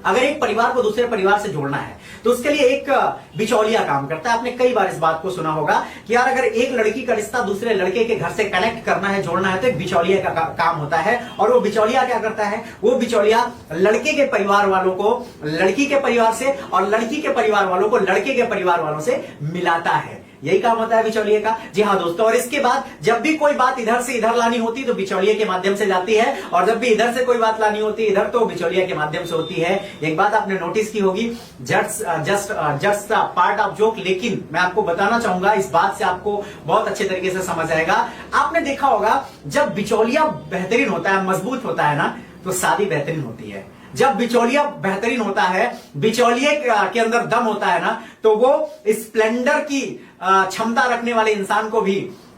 अगर एक परिवार को दूसरे परिवार से जोड़ना है तो उसके लिए एक बिचौलिया काम करता है। आपने कई बार इस बात को सुना होगा कि यार अगर एक लड़की का रिश्ता दूसरे लड़के के घर से कनेक्ट करना है, जोड़ना है, तो एक बिचौलिया का काम होता है। और वो बिचौलिया क्या करता है? वो बिचौलिया लड़के के परिवार वालों को लड़की के परिवार से और लड़की के परिवार वालों को लड़के के परिवार वालों से मिलाता है। यही काम होता है बिचौलिए का। जी हाँ दोस्तों, और इसके बाद जब भी कोई बात इधर से इधर लानी होती तो बिचौलिए के माध्यम से जाती है, और जब भी इधर से कोई बात लानी होती इधर तो बिचौलिया के माध्यम से होती है। एक बात आपने नोटिस की होगी, जस्ट पार्ट ऑफ जोक, लेकिन मैं आपको बताना चाहूंगा, इस बात से आपको बहुत अच्छे तरीके से समझ आएगा। आपने देखा होगा जब बिचौलिया बेहतरीन होता है, मजबूत होता है ना, तो शादी बेहतरीन होती है। जब बिचौलिया बेहतरीन होता है, बिचौलिए के अंदर दम होता है ना, तो वो स्प्लेंडर की क्षमता रखने वाले इंसान को भी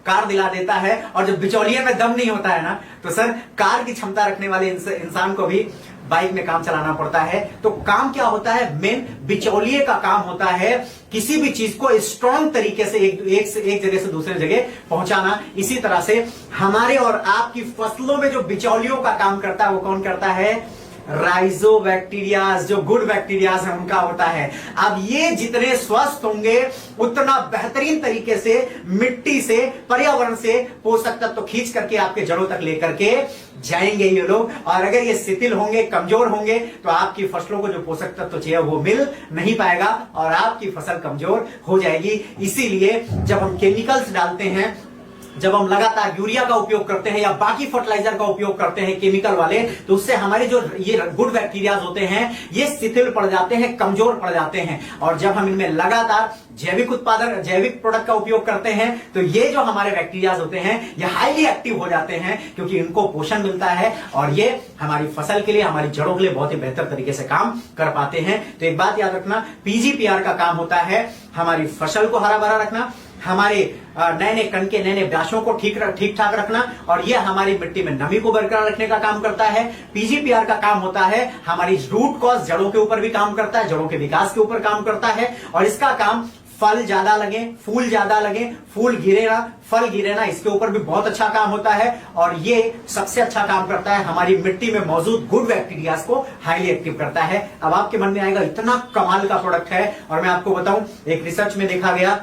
कार दिला देता है। और जब बिचौलिए में दम नहीं होता है ना, तो सर कार की क्षमता रखने वाले इंसान को भी बाइक में काम चलाना पड़ता है। तो काम क्या होता है? मेन बिचौलिए का काम होता है किसी भी चीज को स्ट्रॉन्ग तरीके से एक जगह से दूसरे जगह पहुंचाना। इसी तरह से हमारे और आपकी फसलों में जो बिचौलियों का काम करता है वो कौन करता है? राइजोबैक्टीरियाज, जो गुड बैक्टीरियाज है उनका होता है। अब ये जितने स्वस्थ होंगे उतना बेहतरीन तरीके से मिट्टी से, पर्यावरण से पोषक तत्व तो खींच करके आपके जड़ों तक लेकर के जाएंगे ये लोग। और अगर ये शिथिल होंगे, कमजोर होंगे, तो आपकी फसलों को जो पोषक तत्व चाहिए वो मिल नहीं पाएगा और आपकी फसल कमजोर हो जाएगी। इसीलिए जब हम केमिकल्स डालते हैं जब हम लगातार यूरिया का उपयोग करते हैं या बाकी फर्टिलाइजर का उपयोग करते हैं केमिकल वाले, तो उससे हमारे जो ये गुड बैक्टीरिया होते हैं ये शिथिल पड़ जाते हैं, कमजोर पड़ जाते हैं। और जब हम इनमें लगातार जैविक उत्पादन, जैविक प्रोडक्ट का उपयोग करते हैं, तो ये जो हमारे बैक्टीरिया होते हैं ये हाईली एक्टिव हो जाते हैं, क्योंकि इनको पोषण मिलता है और ये हमारी फसल के लिए, हमारी जड़ों के लिए बहुत ही बेहतर तरीके से काम कर पाते हैं। तो एक बात याद रखना, पीजीपीआर का काम होता है हमारी फसल को हरा भरा रखना, हमारे नए नए कण के नए नए ब्राशों को ठीक ठाक रखना, और यह हमारी मिट्टी में नमी को बरकरार रखने का काम करता है। पीजीपीआर का काम होता है हमारी रूट कॉज, जड़ों के ऊपर भी काम करता है, जड़ों के विकास के ऊपर काम करता है। और इसका काम फल ज्यादा लगे, फूल ज्यादा लगे, फूल गिरे ना, फल गिरे ना, इसके ऊपर भी बहुत अच्छा काम होता है। और ये सबसे अच्छा काम करता है हमारी मिट्टी में मौजूद गुड बैक्टीरिया को हाईली एक्टिव करता है। अब आपके मन में आएगा इतना कमाल का प्रोडक्ट है, और मैं आपको बताऊं एक रिसर्च में देखा गया,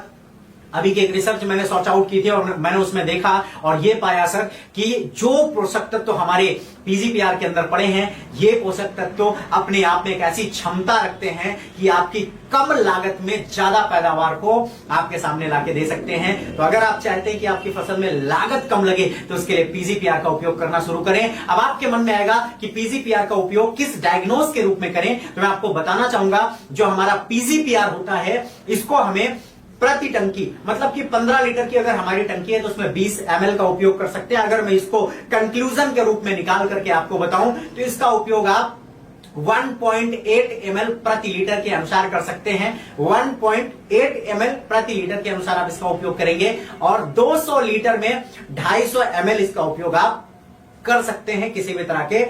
अभी की एक रिसर्च मैंने सॉर्ट आउट की थी और मैंने उसमें देखा और ये पाया सर कि जो पोषक तत्व तो हमारे पीजीपीआर के अंदर पड़े हैं, ये पोषक तत्व तो अपने आप में एक ऐसी क्षमता रखते हैं कि आपकी कम लागत में ज्यादा पैदावार को आपके सामने लाके दे सकते हैं। तो अगर आप चाहते हैं कि आपकी फसल में लागत कम लगे, तो उसके लिए पीजीपीआर का उपयोग करना शुरू करें। अब आपके मन में आएगा कि पीजीपीआर का उपयोग किस डायग्नोज के रूप में करें, तो मैं आपको बताना चाहूंगा जो हमारा पीजीपीआर होता है इसको हमें प्रति टंकी, मतलब कि 15 लीटर की अगर हमारी टंकी है तो उसमें 20 ml का उपयोग कर सकते हैं। अगर मैं इसको कंक्लूजन के रूप में निकाल करके आपको बताऊं तो इसका उपयोग आप 1.8 ml प्रति लीटर के अनुसार कर सकते हैं। 1.8 ml प्रति लीटर के अनुसार आप इसका उपयोग करेंगे, और 200 लीटर में 250 ml इसका उपयोग आप कर सकते हैं किसी भी तरह के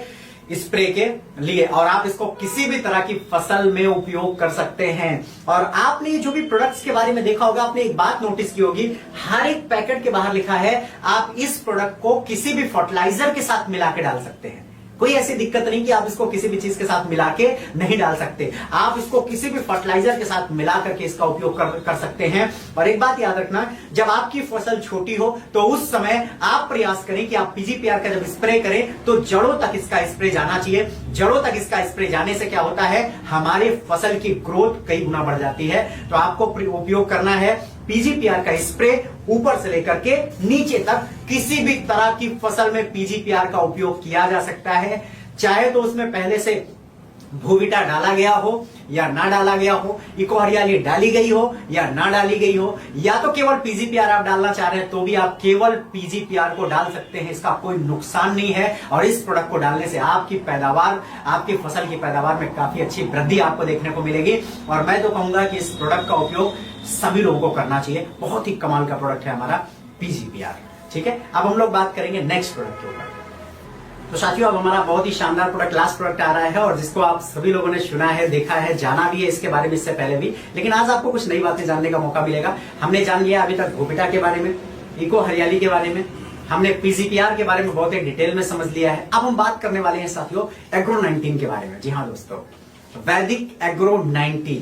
स्प्रे के लिए, और आप इसको किसी भी तरह की फसल में उपयोग कर सकते हैं। और आपने जो भी प्रोडक्ट्स के बारे में देखा होगा, आपने एक बात नोटिस की होगी, हर एक पैकेट के बाहर लिखा है आप इस प्रोडक्ट को किसी भी फर्टिलाइजर के साथ मिला के डाल सकते हैं। कोई ऐसी दिक्कत नहीं कि आप इसको किसी भी चीज के साथ मिला के नहीं डाल सकते, आप इसको किसी भी फर्टिलाइजर के साथ मिला करके इसका उपयोग कर सकते हैं। और एक बात याद रखना, जब आपकी फसल छोटी हो तो उस समय आप प्रयास करें कि आप पीजीपीआर का जब स्प्रे करें तो जड़ों तक इसका स्प्रे जाना चाहिए। जड़ों तक इसका स्प्रे जाने से क्या होता है, हमारे फसल की ग्रोथ कई गुना बढ़ जाती है। तो आपको उपयोग करना है पीजीपीआर का स्प्रे ऊपर से लेकर के नीचे तक, किसी भी तरह की फसल में पीजीपीआर का उपयोग किया जा सकता है। चाहे तो उसमें पहले से भूविटा डाला गया हो या ना डाला गया हो, इको हरियाली डाली गई हो या ना डाली गई हो, या तो केवल पीजीपीआर आप डालना चाह रहे हैं तो भी आप केवल पीजीपीआर को डाल सकते हैं, इसका कोई नुकसान नहीं है। और इस प्रोडक्ट को डालने से आपकी पैदावार, आपकी फसल की पैदावार में काफी अच्छी वृद्धि आपको देखने को मिलेगी। और मैं तो कहूंगा कि इस प्रोडक्ट का उपयोग सभी लोगों को करना चाहिए। बहुत ही कमाल का प्रोडक्ट है हमारा पीजीपीआर। ठीक है, अब हम लोग बात करेंगे नेक्स्ट प्रोडक्ट के ऊपर। तो साथियों, अब हमारा बहुत ही शानदार प्रोडक्ट, लास्ट प्रोडक्ट आ रहा है, और जिसको आप सभी लोगों ने सुना है, देखा है, जाना भी है इसके बारे में इससे पहले भी, लेकिन आज आपको कुछ नई बातें जानने का मौका मिलेगा। हमने जान लिया अभी तक भूविटा के बारे में, इको हरियाली के बारे में, हमने पीजीपीआर के बारे में बहुत ही डिटेल में समझ लिया है। अब हम बात करने वाले हैं साथियों एग्रो 19 के बारे में। जी हाँ दोस्तों, वैदिक एग्रो 19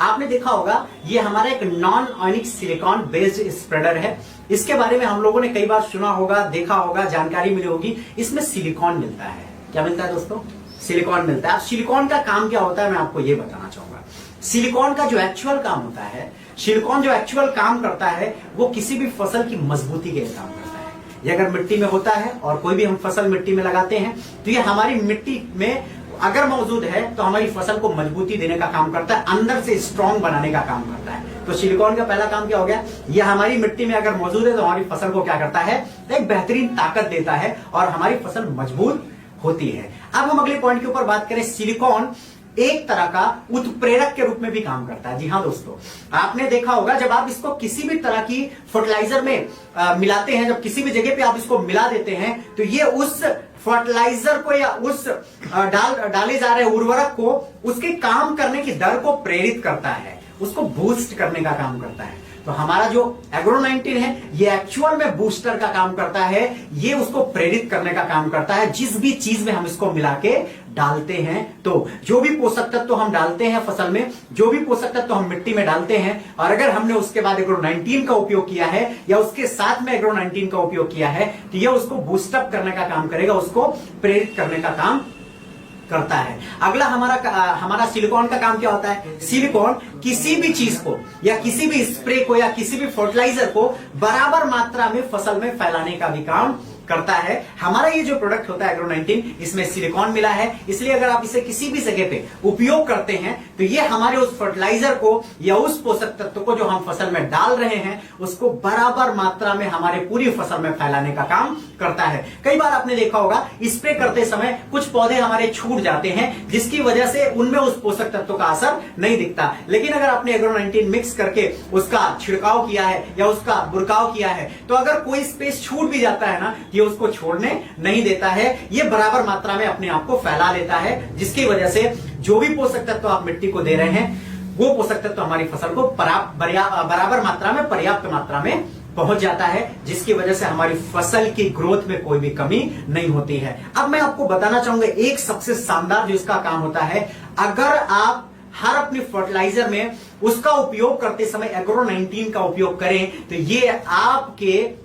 आपने देखा होगा, ये हमारा एक non ionic silicon based spreader है। इसके बारे में हम लोगों ने कई बार सुना होगा, देखा होगा, जानकारी मिली होगी। इसमें सिलिकॉन मिलता है। क्या मिलता है दोस्तों? सिलिकॉन मिलता है। अब सिलिकॉन का काम क्या होता है मैं आपको ये बताना चाहूंगा। सिलिकॉन का जो एक्चुअल काम होता है, सिलिकॉन जो एक्चुअल काम करता है वो किसी भी फसल की मजबूती के लिए काम करता है। ये अगर मिट्टी में होता है और कोई भी हम फसल मिट्टी में लगाते हैं तो ये हमारी मिट्टी में अगर मौजूद है तो हमारी फसल को मजबूती देने का काम करता है, अंदर से स्ट्रॉन्ग बनाने का काम करता है। तो सिलिकॉन का पहला काम क्या हो गया, ये हमारी मिट्टी में अगर मौजूद है तो हमारी फसल को क्या करता है, एक बेहतरीन ताकत देता है और हमारी फसल मजबूत होती है। अब हम अगले पॉइंट के ऊपर बात करें, सिलिकॉन एक तरह का उत्प्रेरक के रूप में भी काम करता है। जी हाँ दोस्तों, आपने देखा होगा जब आप इसको किसी भी तरह की फर्टिलाइजर में मिलाते हैं, जब किसी भी जगह पे आप इसको मिला देते हैं तो ये उस फर्टिलाइजर को या उस डाले जा रहे उर्वरक को उसके काम करने की दर को प्रेरित करता है, उसको बूस्ट करने का काम करता है। तो हमारा जो एग्रो 19 है ये एक्चुअल में बूस्टर का काम करता है, ये उसको प्रेरित करने का काम करता है। जिस भी चीज में हम इसको मिला के डालते हैं, तो जो भी पोषक तत्व तो हम डालते हैं फसल में, जो भी पोषक तत्व तो हम मिट्टी में डालते हैं, और अगर हमने उसके बाद एग्रो 19 का उपयोग किया है या उसके साथ में एग्रो 19 का उपयोग किया है तो यह उसको बूस्टअप करने का काम करेगा, उसको प्रेरित करने का काम करता है। अगला हमारा सिलिकॉन का काम क्या होता है? सिलिकॉन किसी भी चीज को या किसी भी स्प्रे को या किसी भी फर्टिलाइजर को बराबर मात्रा में फसल में फैलाने का भी काम करता है। हमारा ये जो प्रोडक्ट होता है एग्रो-19, इसमें सिलिकॉन मिला है, इसलिए अगर आप इसे किसी भी जगह पे उपयोग करते हैं तो ये हमारे उस फर्टिलाइजर को या उस पोषक तत्व को जो हम फसल में डाल रहे हैं उसको बराबर मात्रा में हमारे पूरी फसल में फैलाने का काम करता है। कई बार आपने देखा होगा स्प्रे करते समय कुछ पौधे हमारे छूट जाते हैं जिसकी वजह से उनमें उस पोषक तत्व का असर नहीं दिखता, लेकिन अगर आपने एग्रो-19 मिक्स करके उसका छिड़काव किया है या उसका बुरकाव किया है तो अगर कोई स्पेस छूट भी जाता है ना, ये उसको छोड़ने नहीं देता है, ये बराबर मात्रा में अपने आप को फैला लेता है, जिसकी वजह से जो भी पोषक तत्व आप मिट्टी को दे रहे हैं वो पोषक तत्व हमारी फसल को बराबर मात्रा में, पर्याप्त मात्रा में पहुंच जाता है, जिसकी वजह से हमारी फसल की ग्रोथ में कोई भी कमी नहीं होती है। अब मैं आपको बताना चाहूंगा एक सबसे शानदार जो इसका काम होता है, अगर आप हर अपनी फर्टिलाइजर में उसका उपयोग करते समय एग्रो-19 का उपयोग करें तो ये आपके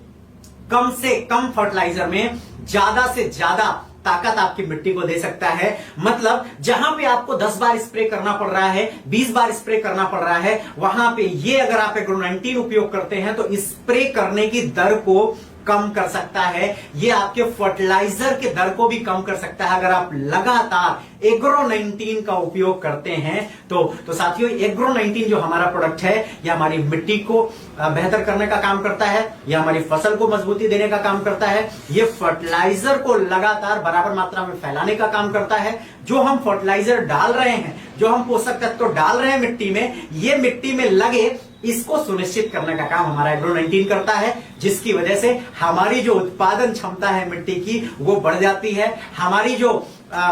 कम से कम फर्टिलाइजर में ज्यादा से ज्यादा ताकत आपकी मिट्टी को दे सकता है। मतलब जहां पे आपको 10 बार स्प्रे करना पड़ रहा है, 20 बार स्प्रे करना पड़ रहा है, वहां पे ये अगर आप एग्रो-19 उपयोग करते हैं तो स्प्रे करने की दर को कम कर सकता है, ये आपके फर्टिलाइजर के दर को भी कम कर सकता है अगर आप लगातार एग्रो-19 का उपयोग करते हैं तो साथियों एग्रो-19 जो हमारा प्रोडक्ट है ये हमारी मिट्टी को बेहतर करने का काम करता है, ये हमारी फसल को मजबूती देने का काम करता है, ये फर्टिलाइजर को लगातार बराबर मात्रा में फैलाने का काम करता है। जो हम फर्टिलाइजर डाल रहे हैं, जो हम पोषक तत्व डाल रहे हैं मिट्टी में, ये मिट्टी में लगे इसको सुनिश्चित करने का काम हमारा एग्रो-19 करता है, जिसकी वजह से हमारी जो उत्पादन क्षमता है मिट्टी की वो बढ़ जाती है। हमारी जो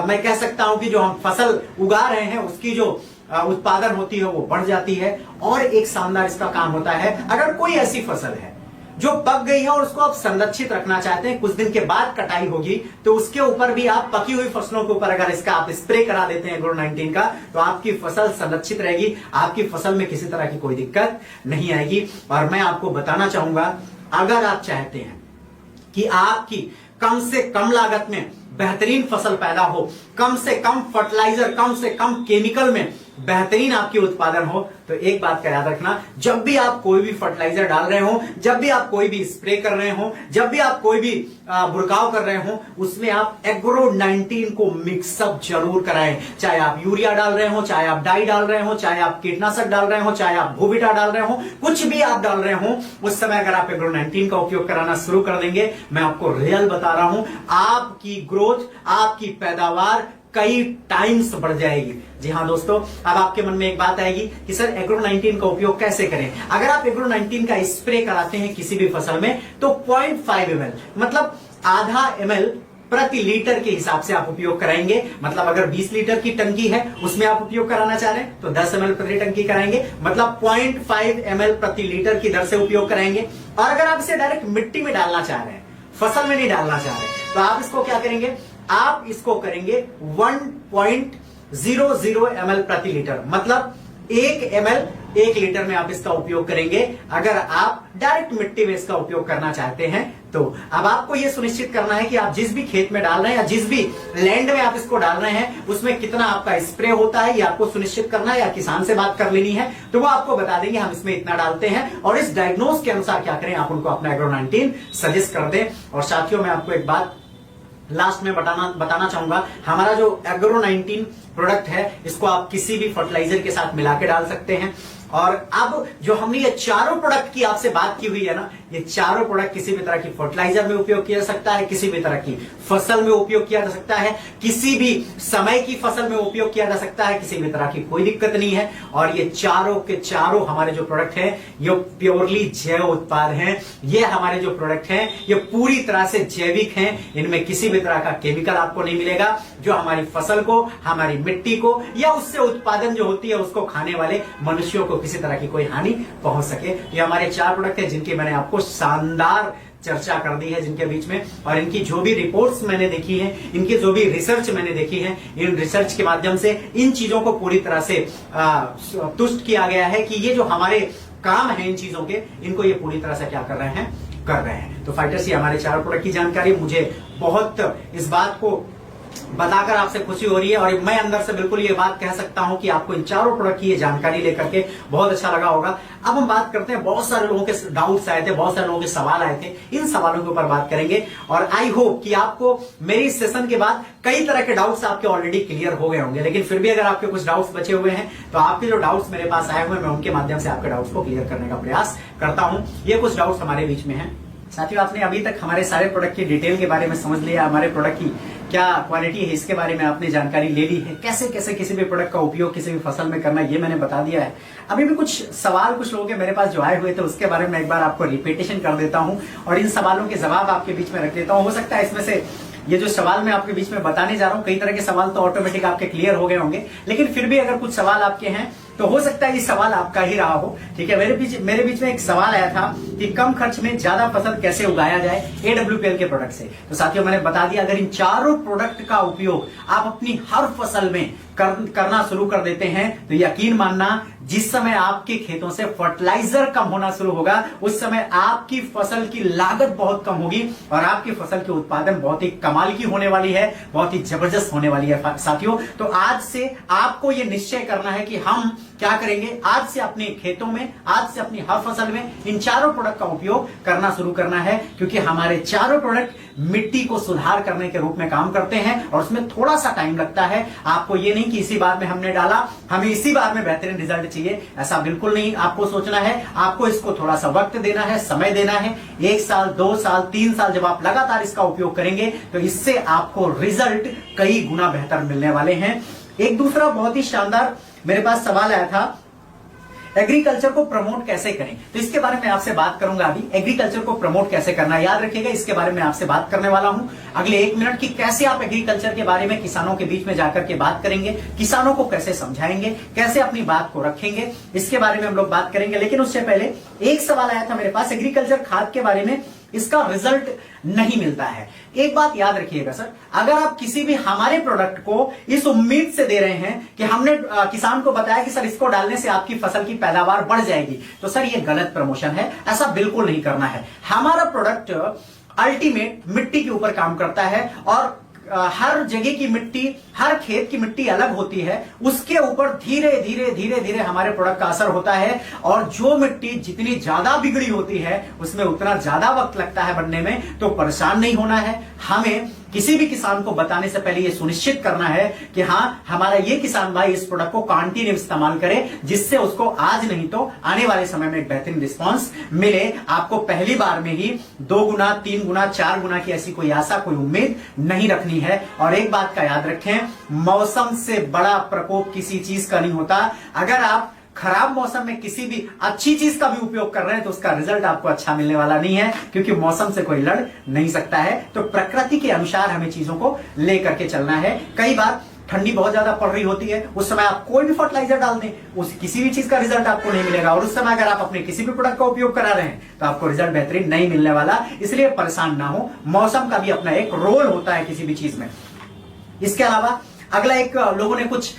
मैं कह सकता हूं कि जो हम फसल उगा रहे हैं उसकी जो उत्पादन होती है वो बढ़ जाती है। और एक शानदार इसका काम होता है, अगर कोई ऐसी फसल है जो पक गई है और उसको आप संरक्षित रखना चाहते हैं, कुछ दिन के बाद कटाई होगी, तो उसके ऊपर भी आप पकी हुई फसलों के ऊपर अगर इसका आप स्प्रे करा देते हैं एग्रो-19 का, तो आपकी फसल संरक्षित रहेगी, आपकी फसल में किसी तरह की कोई दिक्कत नहीं आएगी। और मैं आपको बताना चाहूंगा, अगर आप चाहते हैं कि आपकी कम से कम लागत में बेहतरीन फसल पैदा हो, कम से कम फर्टिलाइजर, कम से कम केमिकल में बेहतरीन आपकी उत्पादन हो, तो एक बात का याद रखना, जब भी आप कोई भी फर्टिलाइजर डाल रहे हो, जब भी आप कोई भी स्प्रे कर रहे हो, जब भी आप कोई भी बुरकाव कर रहे हो, उसमें आप एग्रो-19 को मिक्सअप जरूर कराएं। चाहे आप यूरिया डाल रहे हो, चाहे आप डाई डाल रहे हो, चाहे आप कीटनाशक डाल रहे हो, चाहे आप भूबिटा डाल रहे हो, कुछ भी आप डाल रहे हो, उस समय अगर आप एग्रो-19 का उपयोग कराना शुरू कर देंगे, मैं आपको रियल बता रहा हूं, आपकी ग्रोथ, आपकी पैदावार कई टाइम्स बढ़ जाएगी। जी हाँ दोस्तों, अब आपके मन में एक बात आएगी कि सर एग्रो-19 का उपयोग कैसे करें। अगर आप एग्रो-19 का स्प्रे कराते हैं किसी भी फसल में तो 0.5 ml मतलब आधा ml प्रति लीटर के हिसाब से आप उपयोग कराएंगे। मतलब अगर 20 लीटर की टंकी है उसमें आप उपयोग कराना चाह रहे हैं तो 10 ml प्रति टंकी कराएंगे, मतलब 0.5 ml प्रति लीटर की दर से उपयोग कराएंगे। और अगर आप इसे डायरेक्ट मिट्टी में डालना चाह रहे हैं, फसल में नहीं डालना चाह रहे, तो आप इसको क्या करेंगे, आप इसको करेंगे 1.00 ml प्रति लीटर, मतलब 1 ml 1 लीटर में आप इसका उपयोग करेंगे। अगर आप डायरेक्ट मिट्टी में इसका उपयोग करना चाहते हैं तो अब आपको यह सुनिश्चित करना है कि आप जिस भी खेत में डाल रहे हैं या जिस भी लैंड में आप इसको डाल रहे हैं उसमें कितना आपका स्प्रे होता है, ये आपको सुनिश्चित करना है, या किसान से बात कर लेनी है तो वो आपको बता देंगे हम इसमें इतना डालते हैं, और इस डायग्नोज के अनुसार क्या करें, आप उनको अपना एग्रो-19 सजेस्ट कर दें। और साथियों, मैं आपको एक बात लास्ट में बताना चाहूंगा, हमारा जो एग्रो-19 प्रोडक्ट है इसको आप किसी भी फर्टिलाइजर के साथ मिला के डाल सकते हैं। और अब जो हमने ये चारों प्रोडक्ट की आपसे बात की हुई है ना, ये चारों प्रोडक्ट किसी भी तरह की फर्टिलाइजर में उपयोग किया जा सकता है, किसी भी तरह की फसल में उपयोग किया जा सकता है, किसी भी समय की फसल में उपयोग किया जा सकता है, किसी भी तरह की कोई दिक्कत नहीं है। और ये चारों के चारों हमारे जो प्रोडक्ट हैं ये प्योरली जैव उत्पाद हैं। ये हमारे जो प्रोडक्ट हैं ये पूरी तरह से जैविक हैं, इनमें किसी भी तरह का केमिकल आपको नहीं मिलेगा जो हमारी फसल को, हमारी मिट्टी को या उससे उत्पादन जो होती है उसको खाने वाले मनुष्यों को किसी तरह की कोई हानि पहुंच सके। ये हमारे 4 प्रोडक्ट हैं जिनकी मैंने आपको शानदार चर्चा कर दी है जिनके बीच में, और इनकी जो भी रिपोर्ट्स मैंने देखी है, इनकी जो भी रिसर्च मैंने देखी है, इन रिसर्च के माध्यम से इन चीजों को पूरी तरह से तुष्ट किया गया है कि ये जो हमारे काम है इन चीजों के, इनको ये पूरी तरह से क्या कर रहे हैं। तो फाइटर्स, ये हमारे 4 प्रोडक्ट की जानकारी, मुझे बहुत इस बात को बताकर आपसे खुशी हो रही है और मैं अंदर से बिल्कुल ये बात कह सकता हूं कि आपको इन चारों प्रोडक्ट की ये जानकारी लेकर के बहुत अच्छा लगा होगा। अब हम बात करते हैं, बहुत सारे लोगों के डाउट्स आए थे, बहुत सारे लोगों के सवाल आए थे, इन सवालों के ऊपर बात करेंगे और आई होप कि आपको मेरी इस सेशन के बाद कई तरह के डाउट्स आपके ऑलरेडी क्लियर हो गए होंगे, लेकिन फिर भी अगर आपके कुछ डाउट्स बचे हुए हैं तो आपके जो डाउट्स मेरे पास आए हुए हैं मैं उनके माध्यम से आपके डाउट्स को क्लियर करने का प्रयास करता हूं। ये कुछ डाउट्स हमारे बीच में हैं। साथियों, आपने अभी तक हमारे सारे प्रोडक्ट की डिटेल के बारे में समझ लिया, हमारे प्रोडक्ट की क्या क्वालिटी है इसके बारे में आपने जानकारी ले ली है, कैसे कैसे किसी भी प्रोडक्ट का उपयोग किसी भी फसल में करना ये मैंने बता दिया है। अभी भी कुछ सवाल कुछ लोगों के मेरे पास जो आए हुए थे उसके बारे में एक बार आपको रिपीटेशन कर देता हूं और इन सवालों के जवाब आपके बीच में रख देता हूं। हो सकता है इसमें से ये जो सवाल मैं आपके बीच में बताने जा रहा हूं, कई तरह के सवाल तो ऑटोमेटिक आपके क्लियर हो गए होंगे, लेकिन फिर भी अगर कुछ सवाल आपके हैं तो हो सकता है ये सवाल आपका ही रहा हो। ठीक है, मेरे बीच में एक सवाल आया था कि कम खर्च में ज्यादा फसल कैसे उगाया जाए AWPL के प्रोडक्ट से। तो साथियों, मैंने बता दिया, अगर इन चारों प्रोडक्ट का उपयोग आप अपनी हर फसल में करना शुरू कर देते हैं तो यकीन मानना, जिस समय आपके खेतों से फर्टिलाइजर कम होना शुरू होगा उस समय आपकी फसल की लागत बहुत कम होगी और आपकी फसल के उत्पादन बहुत ही कमाल की होने वाली है, बहुत ही जबरदस्त होने वाली है। साथियों, तो आज से आपको यह निश्चय करना है कि हम क्या करेंगे, आज से अपने खेतों में, आज से अपनी हर फसल में इन चारों प्रोडक्ट का उपयोग करना शुरू करना है, क्योंकि हमारे चारों प्रोडक्ट मिट्टी को सुधार करने के रूप में काम करते हैं और उसमें थोड़ा सा टाइम लगता है। आपको ये नहीं कि इसी बार में हमने डाला, हमें इसी बार में बेहतरीन रिजल्ट चाहिए, ऐसा बिल्कुल नहीं आपको सोचना है। आपको इसको थोड़ा सा वक्त देना है, समय देना है। 1 साल, 2 साल, 3 साल जब आप लगातार इसका उपयोग करेंगे तो इससे आपको रिजल्ट कई गुना बेहतर मिलने वाले हैं। एक दूसरा बहुत ही शानदार मेरे पास सवाल आया था, एग्रीकल्चर को प्रमोट कैसे करें, तो इसके बारे में आपसे बात करूंगा। अभी एग्रीकल्चर को प्रमोट कैसे करना है, याद रखिएगा, इसके बारे में आपसे बात करने वाला हूं अगले 1 मिनट की। कैसे आप एग्रीकल्चर के बारे में किसानों के बीच में जाकर के बात करेंगे, किसानों को कैसे समझाएंगे, कैसे अपनी बात को रखेंगे, इसके बारे में हम लोग बात करेंगे। लेकिन उससे पहले एक सवाल आया था मेरे पास, एग्रीकल्चर खाद के बारे में, इसका रिजल्ट नहीं मिलता है। एक बात याद रखिएगा सर, अगर आप किसी भी हमारे प्रोडक्ट को इस उम्मीद से दे रहे हैं कि हमने किसान को बताया कि सर इसको डालने से आपकी फसल की पैदावार बढ़ जाएगी, तो सर ये गलत प्रमोशन है, ऐसा बिल्कुल नहीं करना है। हमारा प्रोडक्ट अल्टीमेट मिट्टी के ऊपर काम करता है और हर जगह की मिट्टी, हर खेत की मिट्टी अलग होती है, उसके ऊपर धीरे धीरे धीरे धीरे हमारे प्रोडक्ट का असर होता है और जो मिट्टी जितनी ज्यादा बिगड़ी होती है उसमें उतना ज्यादा वक्त लगता है बनने में। तो परेशान नहीं होना है, हमें किसी भी किसान को बताने से पहले यह सुनिश्चित करना है कि हाँ, हमारा ये किसान भाई इस प्रोडक्ट को कंटिन्यू इस्तेमाल करे, जिससे उसको आज नहीं तो आने वाले समय में एक बेहतरीन रिस्पांस मिले। आपको पहली बार में ही 2 गुना, 3 गुना, 4 गुना की ऐसी कोई आशा, कोई उम्मीद नहीं रखनी है। और एक बात का याद रखें, मौसम से बड़ा प्रकोप किसी चीज का नहीं होता। अगर आप खराब मौसम में किसी भी अच्छी चीज का भी उपयोग कर रहे हैं तो उसका रिजल्ट आपको अच्छा मिलने वाला नहीं है, क्योंकि मौसम से कोई लड़ नहीं सकता है। तो प्रकृति के अनुसार हमें चीजों को लेकर के चलना है। कई बार ठंडी बहुत ज्यादा पड़ रही होती है, उस समय आप कोई भी फर्टिलाइजर डाल दें, उस किसी भी चीज का रिजल्ट आपको नहीं मिलेगा। और उस समय अगर आप अपने किसी भी प्रोडक्ट का उपयोग करा रहे हैं तो आपको रिजल्ट बेहतरीन नहीं मिलने वाला। इसलिए परेशान ना हो, मौसम का भी अपना एक रोल होता है किसी भी चीज में। इसके अलावा अगला एक लोगों ने कुछ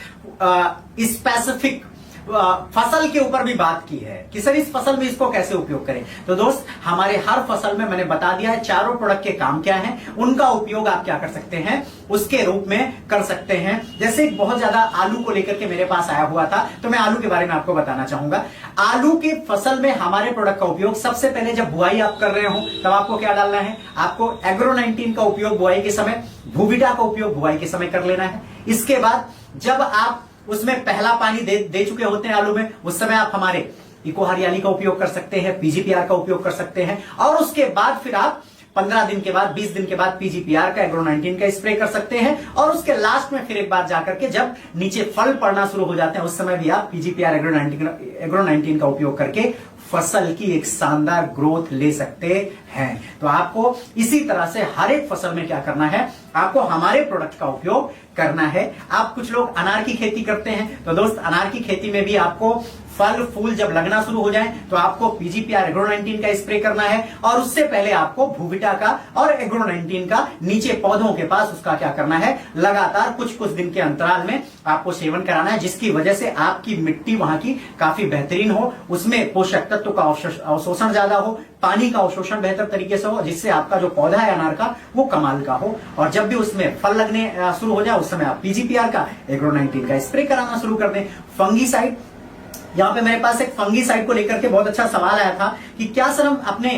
स्पेसिफिक फसल के ऊपर भी बात की है कि सर इस फसल में इसको कैसे उपयोग करें। तो दोस्त, हमारे हर फसल में मैंने बता दिया है चारों प्रोडक्ट के काम क्या हैं, उनका उपयोग आप क्या कर सकते हैं, उसके रूप में कर सकते हैं। जैसे बहुत ज्यादा आलू को लेकर के मेरे पास आया हुआ था, तो मैं आलू के बारे में आपको बताना चाहूंगा। आलू के फसल में हमारे प्रोडक्ट का उपयोग, सबसे पहले जब बुआई आप कर रहे हो तब आपको क्या डालना है, आपको एग्रो 19 का उपयोग बुआई के समय, भूविटा का उपयोग बुआई के समय कर लेना है। इसके बाद जब आप उसमें पहला पानी दे चुके होते हैं आलू में, उस समय आप हमारे इको हरियाली का उपयोग कर सकते हैं, PGPR का उपयोग कर सकते हैं। और उसके बाद फिर आप 15 दिन के बाद, 20 दिन के बाद PGPR का, एग्रो 19 का स्प्रे कर सकते हैं। और उसके लास्ट में फिर एक बार जाकर के जब नीचे फल पड़ना शुरू हो जाते हैं उस समय भी आप PGPR, एग्रो 19 का उपयोग करके फसल की एक शानदार ग्रोथ ले सकते हैं। तो आपको इसी तरह से हर एक फसल में क्या करना है, आपको हमारे प्रोडक्ट का उपयोग करना है। आप कुछ लोग अनार की खेती करते हैं, तो दोस्त अनार की खेती में भी आपको फल फूल जब लगना शुरू हो जाए तो आपको पीजीपीआर एग्रो 19 का स्प्रे करना है, और उससे पहले आपको भूविटा का और एग्रो 19 का नीचे पौधों के पास उसका क्या करना है, लगातार कुछ कुछ दिन के अंतराल में आपको सेवन कराना है, जिसकी वजह से आपकी मिट्टी वहां की काफी बेहतरीन हो, उसमें पोषक तत्व का अवशोषण ज्यादा हो, पानी का अवशोषण बेहतर तरीके से हो, जिससे आपका जो पौधा है अनार का वो कमाल का हो। और जब भी उसमें फल लगने शुरू हो जाए उस समय आप पीजीपीआर का एग्रो 19 का स्प्रे कराना शुरू कर दें। फंगीसाइड, यहाँ पे मेरे पास एक फंगीसाइड को लेकर के बहुत अच्छा सवाल आया था कि क्या सर हम अपने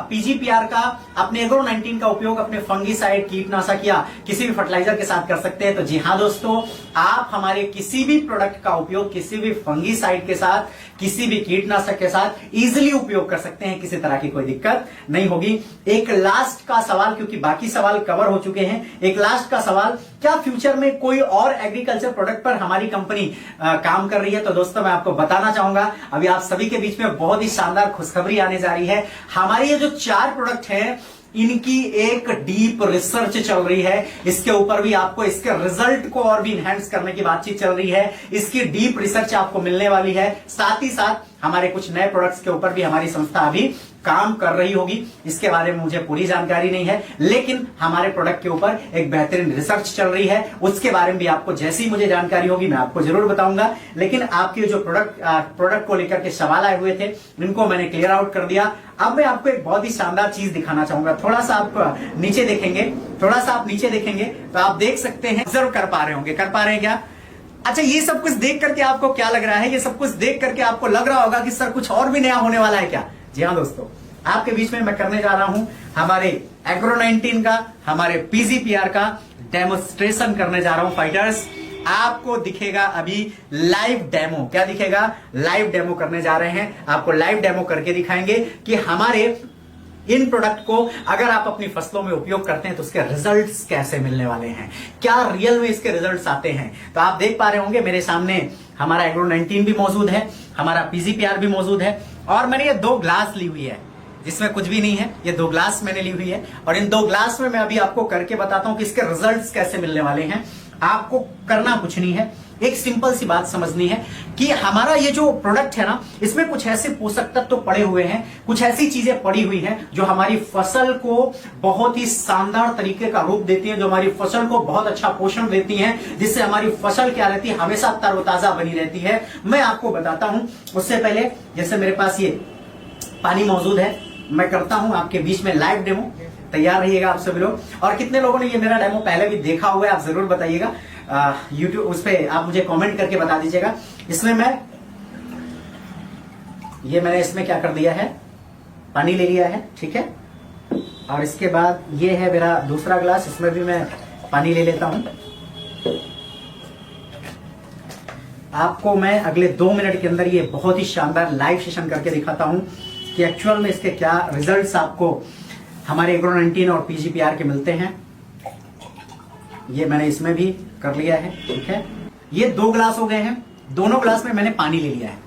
पीजीपीआर का, अपने एग्रो 19 का उपयोग अपने फंगीसाइड कीटनाशक या किसी भी फर्टिलाइजर के साथ कर सकते हैं? तो जी हाँ दोस्तों, आप हमारे किसी भी प्रोडक्ट का उपयोग किसी भी फंगीसाइड के साथ, किसी भी कीटनाशक के साथ इजीली उपयोग कर सकते हैं, किसी तरह की कोई दिक्कत नहीं होगी। एक लास्ट का सवाल, क्योंकि बाकी सवाल कवर हो चुके हैं, एक लास्ट का सवाल, क्या फ्यूचर में कोई और एग्रीकल्चर प्रोडक्ट पर हमारी कंपनी काम कर रही है? तो दोस्तों मैं आपको बताना चाहूंगा, अभी आप सभी के बीच में बहुत ही शानदार खुशखबरी आने जा रही है। हमारी ये जो 4 प्रोडक्ट हैं इनकी एक डीप रिसर्च चल रही है, इसके ऊपर भी आपको इसके रिजल्ट को और भी इनहेंस करने की बातचीत चल रही है, इसकी डीप रिसर्च आपको मिलने वाली है। साथ ही साथ हमारे कुछ नए प्रोडक्ट्स के ऊपर भी हमारी संस्था अभी काम कर रही होगी, इसके बारे में मुझे पूरी जानकारी नहीं है, लेकिन हमारे प्रोडक्ट के ऊपर एक बेहतरीन रिसर्च चल रही है, उसके बारे में भी आपको जैसी ही मुझे जानकारी होगी मैं आपको जरूर बताऊंगा। लेकिन आपके जो प्रोडक्ट को लेकर के सवाल आए हुए थे इनको मैंने क्लियर आउट कर दिया। अब मैं आपको एक बहुत ही शानदार चीज दिखाना चाहूंगा। थोड़ा सा आप नीचे देखेंगे, थोड़ा सा आप नीचे देखेंगे तो आप देख सकते हैं, जरूर कर पा रहे होंगे, कर पा रहे हैं क्या? अच्छा, ये सब कुछ देख करके आपको क्या लग रहा है? ये सब कुछ देख करके आपको लग रहा होगा कि सर कुछ और भी नया होने वाला है क्या? जी हाँ दोस्तों, आपके बीच में मैं करने जा रहा हूं हमारे एग्रो 19 का, हमारे पीजीपीआर का डेमोस्ट्रेशन करने जा रहा हूं फाइटर्स। आपको दिखेगा अभी लाइव डेमो। क्या दिखेगा? लाइव डेमो करने जा रहे हैं, आपको लाइव डेमो करके दिखाएंगे कि हमारे इन प्रोडक्ट को अगर आप अपनी फसलों में उपयोग करते हैं तो उसके रिजल्ट्स कैसे मिलने वाले हैं, क्या रियल में इसके रिजल्ट्स आते हैं। तो आप देख पा रहे होंगे मेरे सामने हमारा एग्रो 19 भी मौजूद है, हमारा पीजीपीआर भी मौजूद है, और मैंने ये 2 ग्लास ली हुई है जिसमें कुछ भी नहीं है। ये 2 ग्लास मैंने ली हुई है, और इन 2 ग्लास में मैं अभी आपको करके बताता हूं कि इसके रिजल्ट्स कैसे मिलने वाले हैं। आपको करना कुछ नहीं है, एक सिंपल सी बात समझनी है कि हमारा ये जो प्रोडक्ट है ना, इसमें कुछ ऐसे पोषक तत्व तो पड़े हुए हैं, कुछ ऐसी चीजें पड़ी हुई हैं जो हमारी फसल को बहुत ही शानदार तरीके का रूप देती हैं, जो हमारी फसल को बहुत अच्छा पोषण देती हैं, जिससे हमारी फसल क्या रहती है, हमेशा तरोताजा बनी रहती है। मैं आपको बताता हूं, उससे पहले जैसे मेरे पास ये पानी मौजूद है, मैं करता हूं आपके बीच में लाइव डेमो। तैयार रहिएगा आप सभी लोग। और कितने लोगों ने ये मेरा डेमो पहले भी देखा हुआ है आप जरूर बताइएगा, यूट्यूब उस पे आप मुझे कमेंट करके बता दीजिएगा। इसमें मैंने इसमें क्या कर दिया है, पानी ले लिया है, ठीक है। और इसके बाद ये है मेरा दूसरा ग्लास, इसमें भी मैं पानी ले लेता हूं। आपको मैं अगले 2 मिनट के अंदर ये बहुत ही शानदार लाइव सेशन करके दिखाता हूं कि एक्चुअल में इसके क्या रिजल्ट्स आपको हमारे एग्रो 19 और पीजीपीआर के मिलते हैं। ये मैंने इसमें भी कर लिया है, ठीक है। ये 2 ग्लास हो गए हैं, दोनों ग्लास में मैंने पानी ले लिया है,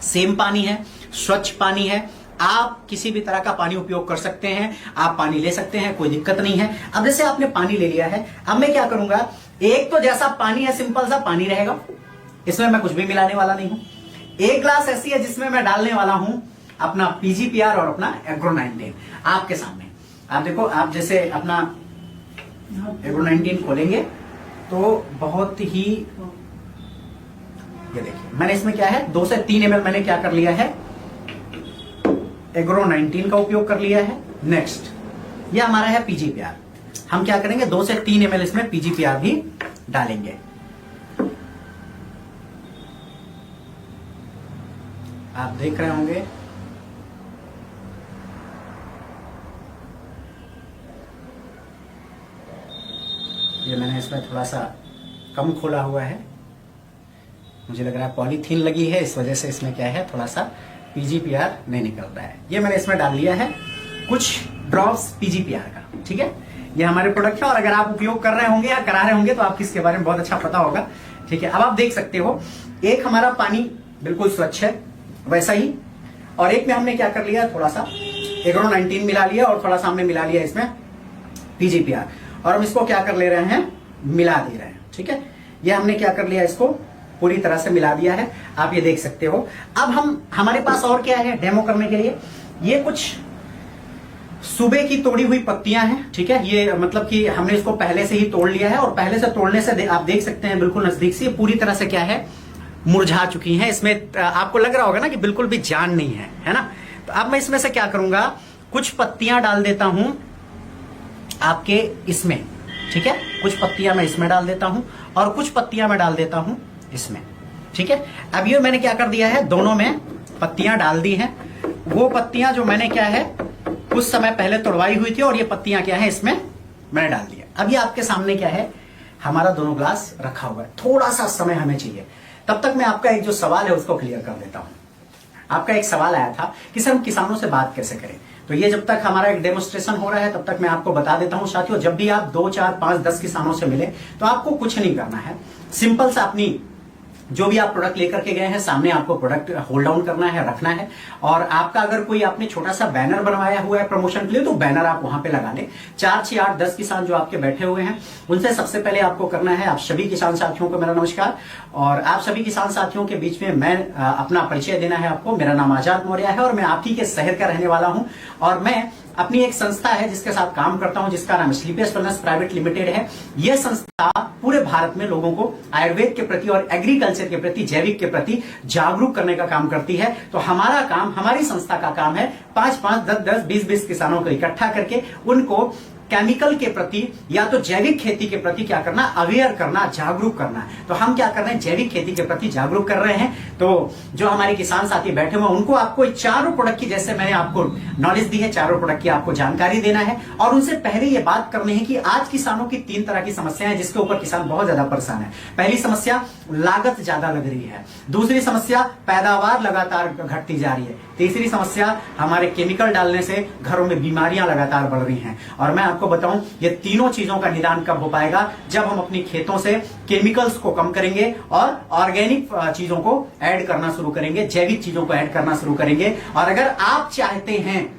सेम पानी है, स्वच्छ पानी है। आप किसी भी तरह का पानी उपयोग कर सकते हैं, आप पानी ले सकते हैं, कोई दिक्कत नहीं है। अब जैसे आपने पानी ले लिया है, अब मैं क्या करूंगा, एक तो जैसा पानी है सिंपल सा पानी रहेगा, इसमें मैं कुछ भी मिलाने वाला नहीं हूं। एक ग्लास ऐसी है जिसमें मैं डालने वाला हूं अपना पीजीपीआर और अपना एग्रो 19 आपके सामने। आप देखो, आप जैसे अपना एग्रो 19 खोलेंगे तो बहुत ही, ये देखिए मैंने इसमें क्या है 2 से 3 ml मैंने क्या कर लिया है, एग्रो 19 का उपयोग कर लिया है। नेक्स्ट ये हमारा है पीजीपीआर, हम क्या करेंगे 2 से 3 ml इसमें पीजीपीआर भी डालेंगे। आप देख रहे होंगे ये मैंने इसमें थोड़ा सा कम खोला हुआ है, मुझे लग रहा है पॉलीथीन लगी है, इस वजह से इसमें क्या है थोड़ा सा पीजीपीआर नहीं निकल रहा है। ये मैंने इसमें डाल लिया है कुछ ड्रॉप्स पीजीपीआर का, ठीक है। ये हमारे प्रोडक्ट है, और अगर आप उपयोग कर रहे होंगे या करा रहे होंगे तो आपको इसके बारे में बहुत अच्छा पता होगा, ठीक है। अब आप देख सकते हो एक हमारा पानी बिल्कुल स्वच्छ है वैसा ही, और एक में हमने क्या कर लिया, थोड़ा सा एग्रो 19 मिला लिया और थोड़ा सा हमने मिला लिया इसमें पीजीपीआर, और हम इसको क्या कर ले रहे हैं, मिला दे रहे हैं, ठीक है। ये हमने क्या कर लिया, इसको पूरी तरह से मिला दिया है, आप ये देख सकते हो। अब हमारे पास और क्या है डेमो करने के लिए, ये कुछ सुबह की तोड़ी हुई पत्तियां हैं, ठीक है। ये मतलब कि हमने इसको पहले से ही तोड़ लिया है और पहले से तोड़ने से आप देख सकते हैं बिल्कुल नजदीक से पूरी तरह से क्या है मुरझा चुकी हैं। इसमें आपको लग रहा होगा ना कि बिल्कुल भी जान नहीं है ना। तो अब मैं इसमें से क्या करूंगा, कुछ पत्तियां डाल देता हूं आपके इसमें, ठीक है। कुछ पत्तियां मैं इसमें डाल देता हूं और कुछ पत्तियां मैं डाल देता हूं इसमें, ठीक है। अब ये मैंने क्या कर दिया है, दोनों में पत्तियां डाल दी हैं। वो पत्तियां जो मैंने क्या है कुछ समय पहले तोड़वाई हुई थी और ये पत्तियां क्या है इसमें मैंने डाल दिया। अब ये आपके सामने क्या है, हमारा दोनों ग्लास रखा हुआ है। थोड़ा सा समय हमें चाहिए, तब तक मैं आपका एक जो सवाल है उसको क्लियर कर देता हूं। आपका एक सवाल आया था कि सर हम किसानों से बात कैसे करें। तो ये जब तक हमारा एक डेमोन्स्ट्रेशन हो रहा है तब तक मैं आपको बता देता हूं साथियों, जब भी आप 2, 4, 5, 10 किसानों से मिले तो आपको कुछ नहीं करना है। सिंपल सा अपनी जो भी आप प्रोडक्ट लेकर के गए हैं सामने आपको प्रोडक्ट होल्ड डाउन करना है, रखना है। और आपका अगर कोई आपने छोटा सा बैनर बनवाया हुआ है प्रमोशन के लिए तो बैनर आप वहां पे लगा लें। 4, 6, 8, 10 किसान जो आपके बैठे हुए हैं उनसे सबसे पहले आपको करना है, आप सभी किसान साथियों को मेरा नमस्कार। और आप सभी किसान साथियों के बीच में मैं अपना परिचय देना है आपको। मेरा नाम आजाद मौर्य है और मैं आप ही के शहर का रहने वाला हूं और मैं अपनी एक संस्था है जिसके साथ काम करता हूं जिसका नाम स्लीपियस वेलनेस प्राइवेट लिमिटेड है। यह संस्था पूरे भारत में लोगों को आयुर्वेद के प्रति और एग्रीकल्चर के प्रति, जैविक के प्रति जागरूक करने का काम करती है। तो हमारा काम, हमारी संस्था का काम है 5-5, 10-10, 20-20 किसानों को इकट्ठा करके उनको केमिकल के प्रति या तो जैविक खेती के प्रति क्या करना, अवेयर करना, जागरूक करना। तो हम क्या कर रहे हैं, जैविक खेती के प्रति जागरूक कर रहे हैं। तो जो हमारे किसान साथी बैठे हुए उनको आपको चारों प्रोडक्ट की, जैसे मैंने आपको नॉलेज दी है, चारों प्रोडक्ट की आपको जानकारी देना है। और उनसे पहले ये बात करनी है कि आज किसानों की 3 तरह की समस्या है जिसके ऊपर किसान बहुत ज्यादा परेशान है। पहली समस्या लागत ज्यादा लग रही है, दूसरी समस्या पैदावार लगातार घटती जा रही है, तीसरी समस्या हमारे केमिकल डालने से घरों में बीमारियां लगातार बढ़ रही हैं। और मैं आपको बताऊं ये तीनों चीजों का निदान कब हो पाएगा, जब हम अपनी खेतों से केमिकल्स को कम करेंगे और ऑर्गेनिक चीजों को ऐड करना शुरू करेंगे, जैविक चीजों को ऐड करना शुरू करेंगे। और अगर आप चाहते हैं,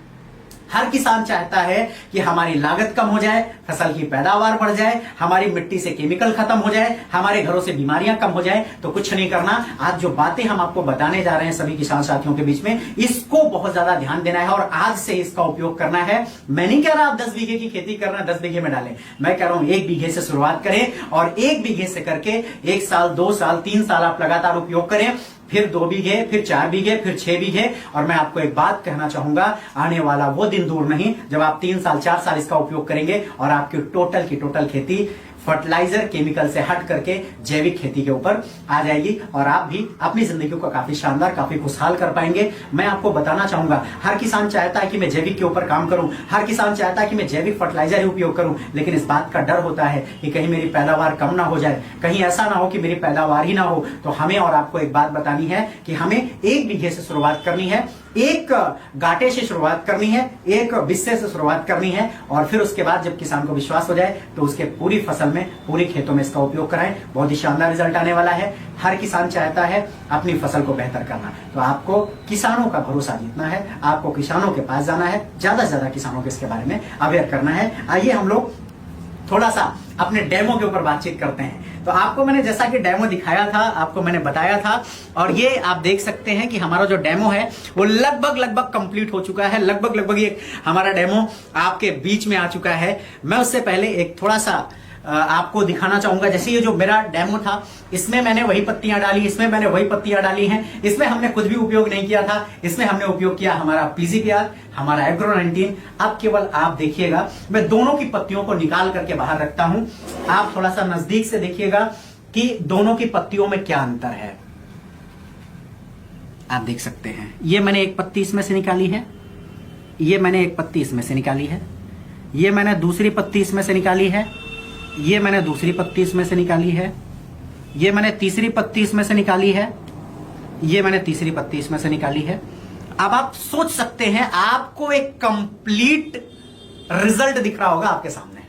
हर किसान चाहता है कि हमारी लागत कम हो जाए, फसल की पैदावार बढ़ जाए, हमारी मिट्टी से केमिकल खत्म हो जाए, हमारे घरों से बीमारियां कम हो जाए, तो कुछ नहीं करना। आज जो बातें हम आपको बताने जा रहे हैं सभी किसान साथियों के बीच में, इसको बहुत ज्यादा ध्यान देना है और आज से इसका उपयोग करना है। मैं नहीं कह रहा आप 10 बीघे की खेती करना 10 बीघे में डालें, मैं कह रहा हूं 1 बीघे से शुरुआत करें और 1 बीघे से करके 1 साल, 2 साल, 3 साल आप लगातार उपयोग करें, फिर 2 बीघे, फिर 4 बीघे, फिर 6 बीघे। और मैं आपको एक बात कहना चाहूंगा, आने वाला वो दिन दूर नहीं जब आप 3 साल, 4 साल इसका उपयोग करेंगे और आपकी टोटल की टोटल खेती फर्टिलाइजर, केमिकल से हट करके जैविक खेती के ऊपर आ जाएगी और आप भी अपनी जिंदगी को काफी शानदार, काफी खुशहाल कर पाएंगे। मैं आपको बताना चाहूंगा, हर किसान चाहता है कि मैं जैविक के ऊपर काम करूं, हर किसान चाहता है कि मैं जैविक फर्टिलाइजर ही उपयोग करूं, लेकिन इस बात का डर होता है कि कहीं मेरी पैदावार कम ना हो जाए, कहीं ऐसा ना हो कि मेरी पैदावार ही ना हो। तो हमें और आपको एक बात बतानी है कि हमें 1 बीघे से शुरुआत करनी है, एक गाटे से शुरुआत करनी है, एक बिस्से से शुरुआत करनी है और फिर उसके बाद जब किसान को विश्वास हो जाए तो उसके पूरी फसल में, पूरी खेतों में इसका उपयोग कराएं। बहुत ही शानदार रिजल्ट आने वाला है। हर किसान चाहता है अपनी फसल को बेहतर करना, तो आपको किसानों का भरोसा जीतना है, आपको किसानों के पास जाना है, ज्यादा से ज्यादा किसानों को इसके बारे में अवेयर करना है। आइए हम लोग थोड़ा सा अपने डेमो के ऊपर बातचीत करते हैं। तो आपको मैंने जैसा कि डेमो दिखाया था, आपको मैंने बताया था और ये आप देख सकते हैं कि हमारा जो डेमो है वो लगभग कंप्लीट हो चुका है। लगभग ये हमारा डेमो आपके बीच में आ चुका है। मैं उससे पहले एक थोड़ा सा आपको दिखाना चाहूंगा। जैसे ये जो मेरा डेमो था, इसमें मैंने वही पत्तियां डाली, इसमें मैंने वही पत्तियां डाली हैं, इसमें हमने कुछ भी उपयोग नहीं किया था। इसमें हमने उपयोग किया हमारा पीजीपीआर, हमारा एग्रो 19। अब केवल आप देखिएगा, मैं दोनों की पत्तियों को निकाल करके बाहर रखता हूं, आप थोड़ा सा नजदीक से देखिएगा कि दोनों की पत्तियों में क्या अंतर है। आप देख सकते हैं, ये मैंने एक पत्ती इसमें से निकाली है, ये मैंने एक पत्ती इसमें से निकाली है, ये मैंने दूसरी पत्ती इसमें से निकाली है, ये मैंने दूसरी पत्ती इसमें से निकाली है, ये मैंने तीसरी पत्ती इसमें से निकाली है, ये मैंने तीसरी पत्ती इसमें से निकाली है। अब आप सोच सकते हैं, आपको एक कंप्लीट रिजल्ट दिख रहा होगा आपके सामने।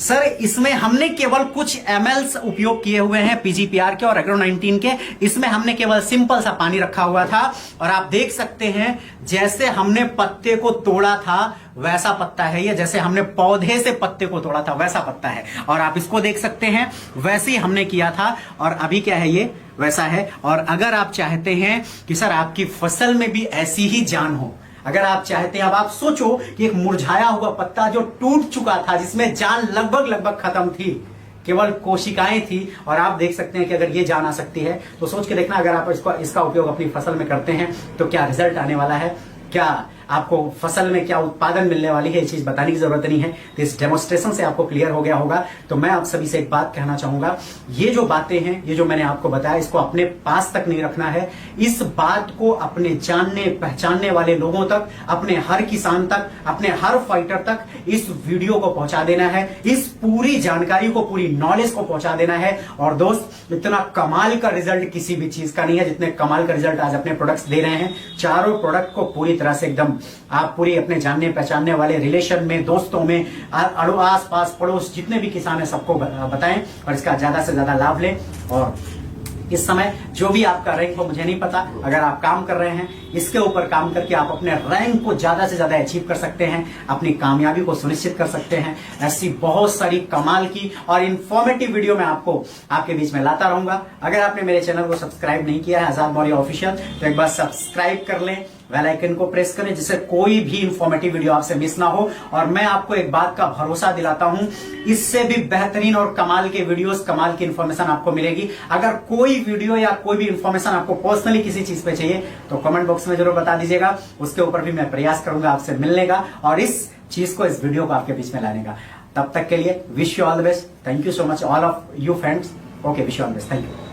सर इसमें हमने केवल कुछ ml उपयोग किए हुए हैं PGPR के और एग्रो 19 के। इसमें हमने केवल सिंपल सा पानी रखा हुआ था और आप देख सकते हैं जैसे हमने पत्ते को तोड़ा था वैसा पत्ता है ये, जैसे हमने पौधे से पत्ते को तोड़ा था वैसा पत्ता है। और आप इसको देख सकते हैं वैसे ही हमने किया था और अभी क्या है ये वैसा है। और अगर आप चाहते हैं कि सर आपकी फसल में भी ऐसी ही जान हो, अगर आप चाहते हैं, अब आप सोचो कि एक मुरझाया हुआ पत्ता जो टूट चुका था, जिसमें जान लगभग खत्म थी, केवल कोशिकाएं थी, और आप देख सकते हैं कि अगर ये जान आ सकती है तो सोच के देखना अगर आप इसका उपयोग अपनी फसल में करते हैं तो क्या रिजल्ट आने वाला है, क्या आपको फसल में क्या उत्पादन मिलने वाली है, ये चीज बताने की जरूरत नहीं है। तो इस डेमोस्ट्रेशन से आपको क्लियर हो गया होगा। तो मैं आप सभी से एक बात कहना चाहूंगा, ये जो बातें हैं, ये जो मैंने आपको बताया, इसको अपने पास तक नहीं रखना है। इस बात को अपने जानने पहचानने वाले लोगों तक, अपने हर किसान तक, अपने हर फाइटर तक इस वीडियो को पहुंचा देना है। इस पूरी जानकारी को, पूरी नॉलेज को पहुंचा देना है। और दोस्त, इतना कमाल का रिजल्ट किसी भी चीज का नहीं है जितने कमाल का रिजल्ट आज अपने प्रोडक्ट्स दे रहे हैं। चारों प्रोडक्ट को पूरी तरह से एकदम आप पूरी अपने जानने पहचानने वाले रिलेशन में, दोस्तों में, आस पास पड़ोस जितने भी किसान हैं सबको बताएं और इसका ज्यादा से ज्यादा लाभ लें। और इस समय जो भी आपका रैंक हो मुझे नहीं पता, अगर आप काम कर रहे हैं इसके ऊपर काम करके आप अपने रैंक को ज्यादा से ज्यादा अचीव कर सकते हैं, अपनी कामयाबी को सुनिश्चित कर सकते हैं। ऐसी बहुत सारी कमाल की और इंफॉर्मेटिव वीडियो मैं आपको आपके बीच में लाता रहूंगा। अगर आपने मेरे चैनल को सब्सक्राइब नहीं किया है आजाद मौर्य ऑफिशियल, तो एक बार सब्सक्राइब कर लें, बेल आइकन को प्रेस करें जिससे कोई भी इंफॉर्मेटिव वीडियो आपसे मिस ना हो। और मैं आपको एक बात का भरोसा दिलाता हूं, इससे भी बेहतरीन और कमाल के वीडियोस, कमाल की इंफॉर्मेशन आपको मिलेगी। अगर कोई वीडियो या कोई भी इंफॉर्मेशन आपको पर्सनली किसी चीज पे चाहिए तो कमेंट बॉक्स में जरूर बता दीजिएगा, उसके ऊपर भी मैं प्रयास करूंगा आपसे मिलने का और इस चीज को, इस वीडियो को आपके बीच में लाने का। तब तक के लिए wish you all the best. Thank you so much all of you friends. Okay, wish you all the best. Thank you.